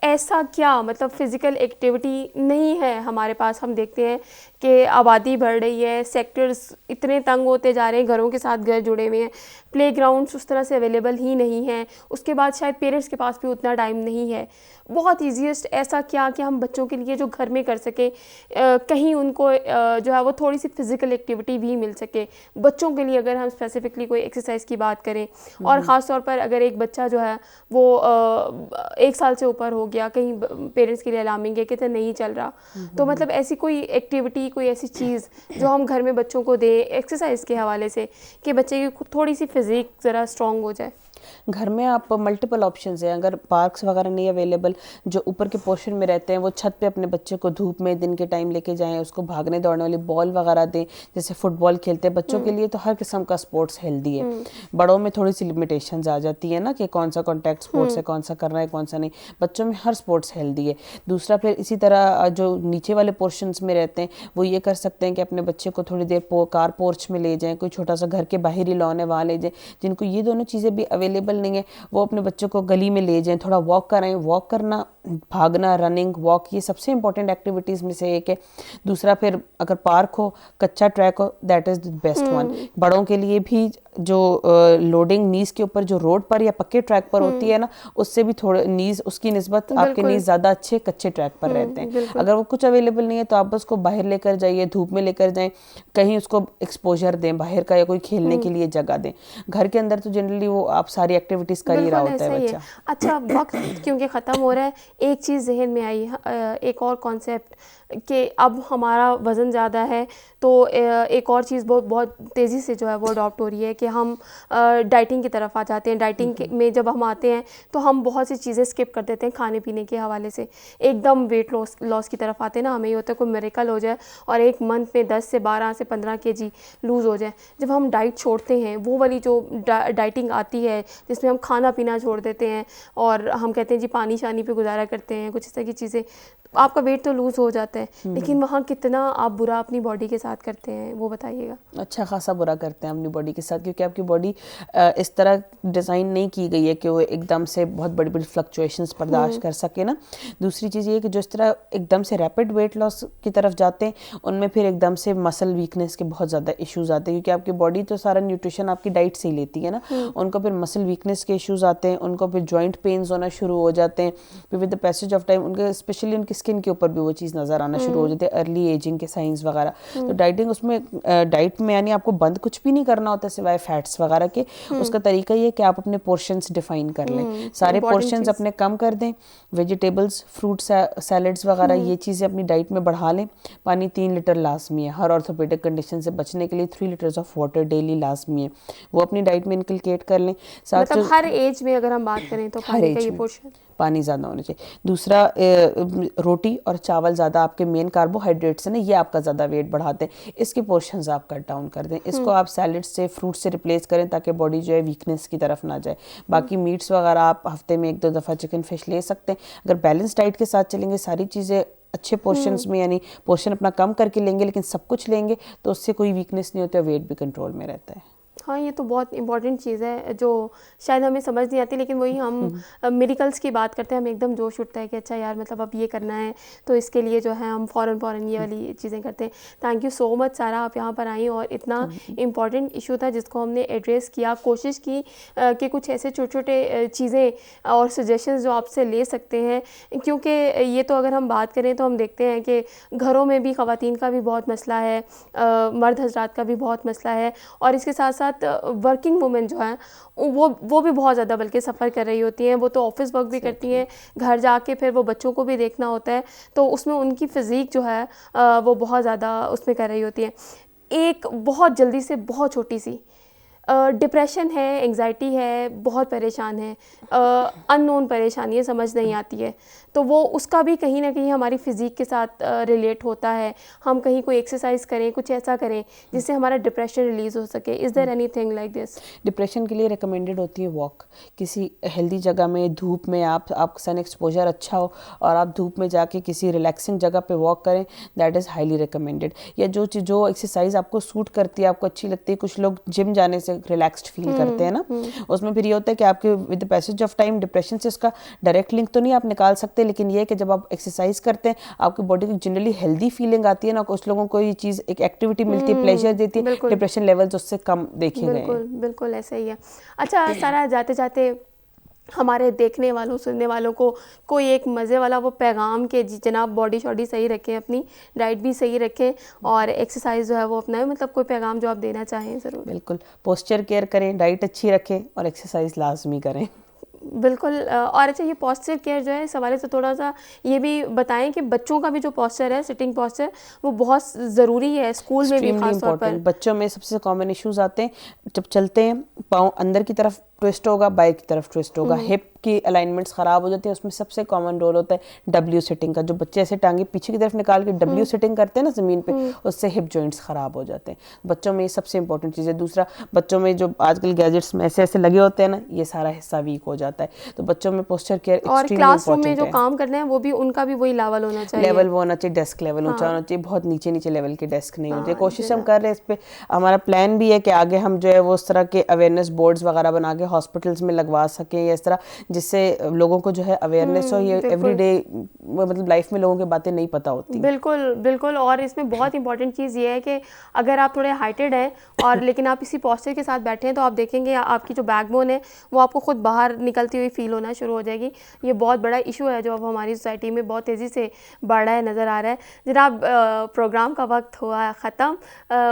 ऐसा क्या मतलब फ़िज़िकल एक्टिविटी नहीं है हमारे पास। हम देखते हैं कि आबादी बढ़ रही है, सेक्टर्स इतने तंग होते जा रहे हैं, घरों के साथ घर जुड़े हुए हैं, प्लेग्राउंड्स उस तरह से अवेलेबल ही नहीं हैं, उसके बाद शायद पेरेंट्स के पास भी उतना टाइम नहीं है। बहुत ईजीएस्ट ऐसा क्या कि हम बच्चों के लिए जो घर में कर सकें, कहीं उनको जो है वो थोड़ी सी फ़िज़िकल एक्टिविटी भी मिल सके बच्चों के लिए, अगर हम स्पेसिफ़िकली कोई एक्सरसाइज की बात करें। और ख़ास तौर पर अगर एक बच्चा जो है वो 1 साल से ऊपर हो गया, कहीं पेरेंट्स के लिए अलार्मिंग है कि तो नहीं चल रहा, तो मतलब ऐसी कोई एक्टिविटी, कोई ऐसी चीज़ जो हम घर में बच्चों को दें एक्सरसाइज के हवाले से, कि बच्चे की थोड़ी सी फिज़िक ज़रा स्ट्रॉन्ग हो जाए। घर में आप मल्टीपल ऑप्शंस हैं, अगर पार्क्स वगैरह नहीं अवेलेबल, जो ऊपर के पोर्शन में रहते हैं, वो छत पे अपने बच्चे को धूप में दिन के टाइम लेके जाएं, उसको भागने दौड़ने वाली बॉल वगैरह दें, जैसे फुटबॉल खेलते हैं बच्चों के लिए, तो हर किस्म का स्पोर्ट्स हेल्दी है। बड़ों में थोड़ी सी लिमिटेशंस आ जाती है ना कि कौन सा कॉन्टैक्ट स्पोर्ट्स है, कौन सा करना है, कौन सा नहीं। बच्चों में हर स्पोर्ट्स हेल्दी है। दूसरा फिर इसी तरह जो नीचे वाले पोर्शंस में रहते हैं, वो ये कर सकते हैं कि अपने बच्चे को थोड़ी देर कार पोर्च में ले जाएं, कोई छोटा सा घर के बाहर ही लॉन है वहाँ ले जाएं। जिनको ये दोनों चीज़ें भी अवेलेबल नहीं है, वो अपने बच्चों को गली में ले जाएं, थोड़ा वॉक कराएं। वॉक करना, भागना, रनिंग, वॉक, ये सबसे इंपॉर्टेंट एक्टिविटीज़ में से एक है। दूसरा फिर अगर पार्क हो, कच्चा ट्रैक हो, that is the best one. बड़ों के लिए भी जो लोडिंग नीज के ऊपर जो रोड पर या पक्के ट्रैक पर होती है ना, उससे भी थोड़े नीज उसकी निस्बत आपके नीज ज़्यादा अच्छे कच्चे ट्रैक पर रहते हैं। अगर वो कुछ अवेलेबल नहीं है तो आप उसको बाहर लेकर जाइए, धूप में लेकर जाएं, कहीं उसको एक्सपोजर दें बाहर का, या कोई खेलने के लिए जगह दें। घर के अंदर तो जनरली वो आप सारी एक्टिविटीज़ कर ही रहा होता है बच्चा। अच्छा, वक्त क्योंकि ख़त्म हो रहा है, एक चीज़ जहन में आई, एक और कॉन्सेप्ट कि अब हमारा वज़न ज़्यादा है तो एक और चीज़ बहुत तेज़ी से जो है वो अडॉप्ट हो रही है कि हम डाइटिंग की तरफ आ जाते हैं। डाइटिंग में जब हम आते हैं तो हम बहुत सी चीज़ें स्किप कर देते हैं खाने पीने के हवाले से, एकदम वेट लॉस की तरफ आते हैं ना। हमें ये होता है कोई मिरेकल हो जाए और एक मंथ में 10 से 12 से 15 kg लूज़ हो जाए। जब हम डाइट छोड़ते हैं, वो वाली जो डाइटिंग आती है जिसमें हम खाना पीना छोड़ देते हैं और हम कहते हैं जी पानी शानी पे गुजारा करते हैं, कुछ इस तरह की चीज़ें, आपका वेट तो लूज़ हो जाता है, लेकिन वहाँ कितना आप बुरा अपनी बॉडी के साथ करते हैं वो बताइएगा। अच्छा खासा बुरा करते हैं अपनी बॉडी के साथ, क्योंकि आपकी बॉडी इस तरह डिज़ाइन नहीं की गई है कि वो एकदम से बहुत बड़ी बड़ी फ्लक्चुएशंस बर्दाश्त कर सके ना। दूसरी चीज़ ये कि जो इस तरह एकदम से रैपिड वेट लॉस की तरफ जाते हैं उनमें फिर एकदम से मसल वीकनेस के बहुत ज़्यादा इश्यूज़ आते हैं, क्योंकि आपकी बॉडी तो सारा न्यूट्रिशन आपकी डाइट से ही लेती है ना। उनको फिर मसल वीकनेस के इश्यूज़ आते हैं, उनको फिर जॉइंट पेन्स होना शुरू हो जाते हैं। फिर with the passage of time उनके स्पेशली उनकी स्किन के ऊपर भी वो चीज़ नज़र आना शुरू हो जाती है, अर्ली एजिंग के साइंस वगैरह। तो डाइटिंग उसमें डाइट में यानी आपको बंद कुछ भी नहीं करना होता सिवाय फैट्स वगैरह के। उसका तरीका ये है कि आप अपने पोर्शंस डिफाइन कर लें, सारे पोर्शंस अपने कम कर दें, वेजिटेबल्स, फ्रूट सैलड्स वगैरह ये चीज़ें अपनी डाइट में बढ़ा लें। पानी 3 लीटर लाजमी है, हर ऑर्थोपेडिक कंडीशन से बचने के लिए 3 लीटर्स ऑफ वाटर डेली लाजमी है, वो अपनी डाइट में इनकलकेट कर लें। मतलब हर एज में अगर हम बात करें तो पानी का ये पोर्शन, पानी ज़्यादा होना चाहिए। दूसरा, रोटी और चावल ज़्यादा आपके मेन कार्बोहाइड्रेट्स हैं ना, ये आपका ज़्यादा वेट बढ़ाते हैं, इसके पोर्शंस आप कट डाउन कर दें। इसको आप सैलड से, फ्रूट से रिप्लेस करें ताकि बॉडी जो है वीकनेस की तरफ ना जाए। बाकी मीट्स वगैरह आप हफ्ते में 1-2 दफ़ा चिकन फिश ले सकते हैं। अगर बैलेंस डाइट के साथ चलेंगे, सारी चीज़ें अच्छे पोर्शंस में, यानी पोर्शन अपना कम करके लेंगे लेकिन सब कुछ लेंगे, तो उससे कोई वीकनेस नहीं होता, वेट भी कंट्रोल में रहता है। हाँ, ये तो बहुत इंपॉर्टेंट चीज़ है जो शायद हमें समझ नहीं आती, लेकिन वही हम मिरेकल्स की बात करते हैं, हमें एकदम जोश उठता है कि अच्छा यार मतलब अब ये करना है, तो इसके लिए जो है हम फ़ौरन ये वाली चीज़ें करते हैं। थैंक यू सो मच सारा, आप यहाँ पर आई और इतना इम्पॉर्टेंट इशू था जिसको हमने एड्रेस किया, कोशिश की कि कुछ ऐसे छोटे छोटे चीज़ें और सजेशंस जो आपसे ले सकते हैं, क्योंकि ये तो अगर हम बात करें तो हम देखते हैं कि घरों में भी ख़वातीन का भी बहुत मसला है, मर्द हजरात का भी बहुत मसला है, और इसके साथ साथ वर्किंग वुमेन जो है वो भी बहुत ज़्यादा बल्कि सफ़र कर रही होती हैं। वो तो ऑफिस वर्क भी करती हैं, घर जाके फिर वो बच्चों को भी देखना होता है, तो उसमें उनकी फ़िज़ीक जो है वो बहुत ज़्यादा उसमें कर रही होती है। एक बहुत जल्दी से बहुत छोटी सी डिप्रेशन है, एंग्जाइटी है, बहुत परेशान है, अननोन परेशानी है, समझ नहीं आती है, तो वो उसका भी कहीं ना कहीं हमारी फ़िज़ीक के साथ रिलेट होता है। हम कहीं कोई एक्सरसाइज करें, कुछ ऐसा करें जिससे हमारा डिप्रेशन रिलीज़ हो सके। Is there anything like this? Depression के लिए रिकमेंडेड होती है वॉक, किसी हेल्दी जगह में, धूप में, आप सन एक्सपोजर अच्छा हो और आप धूप में जाके किसी रिलैक्सिंग जगह पे वॉक करें, दैट इज़ हाईली रिकमेंडेड। या जो एक्सरसाइज आपको सूट करती है, आपको अच्छी लगती है, कुछ लोग जिम जाने से रिलैक्स्ड फील करते हैं ना, उसमें फिर ये होता है कि आपके with the passage of time depression से उसका डायरेक्ट लिंक तो नहीं आप निकाल सकते, लेकिन ये है कि जब आप एक्सरसाइज करते हैं आपकी बॉडी को जनरली हेल्दी फीलिंग आती है ना, कुछ लोगों को ये चीज़ एक एक्टिविटी मिलती है, प्लेजर देती है, डिप्रेशन लेवल्स उससे कम देखे गए हैं। बिल्कुल ऐसा ही है। अच्छा सारा, जाते जाते हमारे देखने वालों, सुनने वालों को कोई एक मज़े वाला वो पैगाम के जनाब बॉडी शॉडी सही रखें, अपनी डाइट भी सही रखें और एक्सरसाइज जो है वो अपनाएं, मतलब कोई पैगाम जो आप देना चाहें ज़रूर। बिल्कुल, पोस्चर केयर करें, डाइट अच्छी रखें और एक्सरसाइज लाजमी करें। बिल्कुल। और अच्छा, ये पोस्चर केयर जो है, इस हवाले से थोड़ा सा ये भी बताएं कि बच्चों का भी जो पोस्चर है, सिटिंग पोस्चर, वो बहुत ज़रूरी है स्कूल में भी खास तौर पर। बच्चों में सबसे कॉमन इश्यूज आते हैं जब चलते हैं, पाँव अंदर की तरफ ट्विस्ट होगा, बाइक की तरफ ट्विस्ट होगा, हिप की अलाइनमेंट्स ख़राब हो जाती है। उसमें सबसे कॉमन रोल होता है डब्ल्यू सिटिंग का, जो बच्चे ऐसे टांगे पीछे की तरफ निकाल के डब्ल्यू सिटिंग करते हैं ना ज़मीन पे, उससे हिप जॉइंट्स ख़राब हो जाते हैं। बच्चों में ये सबसे इंपॉर्टेंट चीज़ है। दूसरा, बच्चों में जो आजकल गैजेट्स में ऐसे ऐसे लगे होते हैं ना, ये सारा हिस्सा वीक हो जाता है, तो बच्चों में पोस्चर केयर एक्सट्रीमली इंपॉर्टेंट है। और क्लासरूम में जो काम करना है वो भी, उनका भी वही लेवल होना चाहिए, लेवल वो होना चाहिए, डेस्क लेवल ऊंचा होना चाहिए, बहुत नीचे नीचे लेवल के डेस्क नहीं होते। कोशिश हम कर रहे हैं इस पे, हमारा प्लान भी है कि आगे हम जो है वो उस तरह के अवेयरनेस बोर्ड्स वगैरह बना के के हॉस्पिटल्स में लगवा सकें, या इस तरह जिससे लोगों को जो है अवेयरनेस हो। ये एवरीडे मतलब लाइफ में लोगों की बातें नहीं पता होती। बिल्कुल बिल्कुल। और इसमें बहुत इंपॉर्टेंट चीज़ ये है कि अगर आप थोड़े हाइटेड हैं और लेकिन आप इसी पॉस्चर के साथ बैठे हैं तो आप देखेंगे आपकी जो बैकबोन है वो आपको खुद बाहर निकलती हुई फील होना शुरू हो जाएगी। ये बहुत बड़ा इशू है जो अब हमारी सोसाइटी में बहुत तेज़ी से बढ़ रहा है, नज़र आ रहा है। जनाब, प्रोग्राम का वक्त हुआ ख़त्म।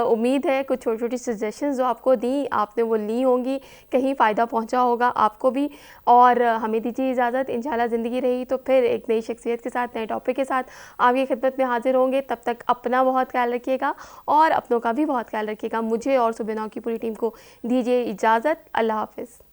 उम्मीद है कुछ छोटी छोटी सजेशंस जो आपको दी आपने वो ली होंगी, कहीं फ़ायदा पहुँचा होगा आपको भी। और हमें दीजिए इजाज़त, इंशाल्लाह ज़िंदगी रही तो फिर एक नई शख्सियत के साथ, नए टॉपिक के साथ आपकी खिदमत में हाजिर होंगे। तब तक अपना बहुत ख्याल रखिएगा और अपनों का भी बहुत ख्याल रखिएगा। मुझे और सुबह 9 की पूरी टीम को दीजिए इजाज़त। अल्लाह हाफ़िज़।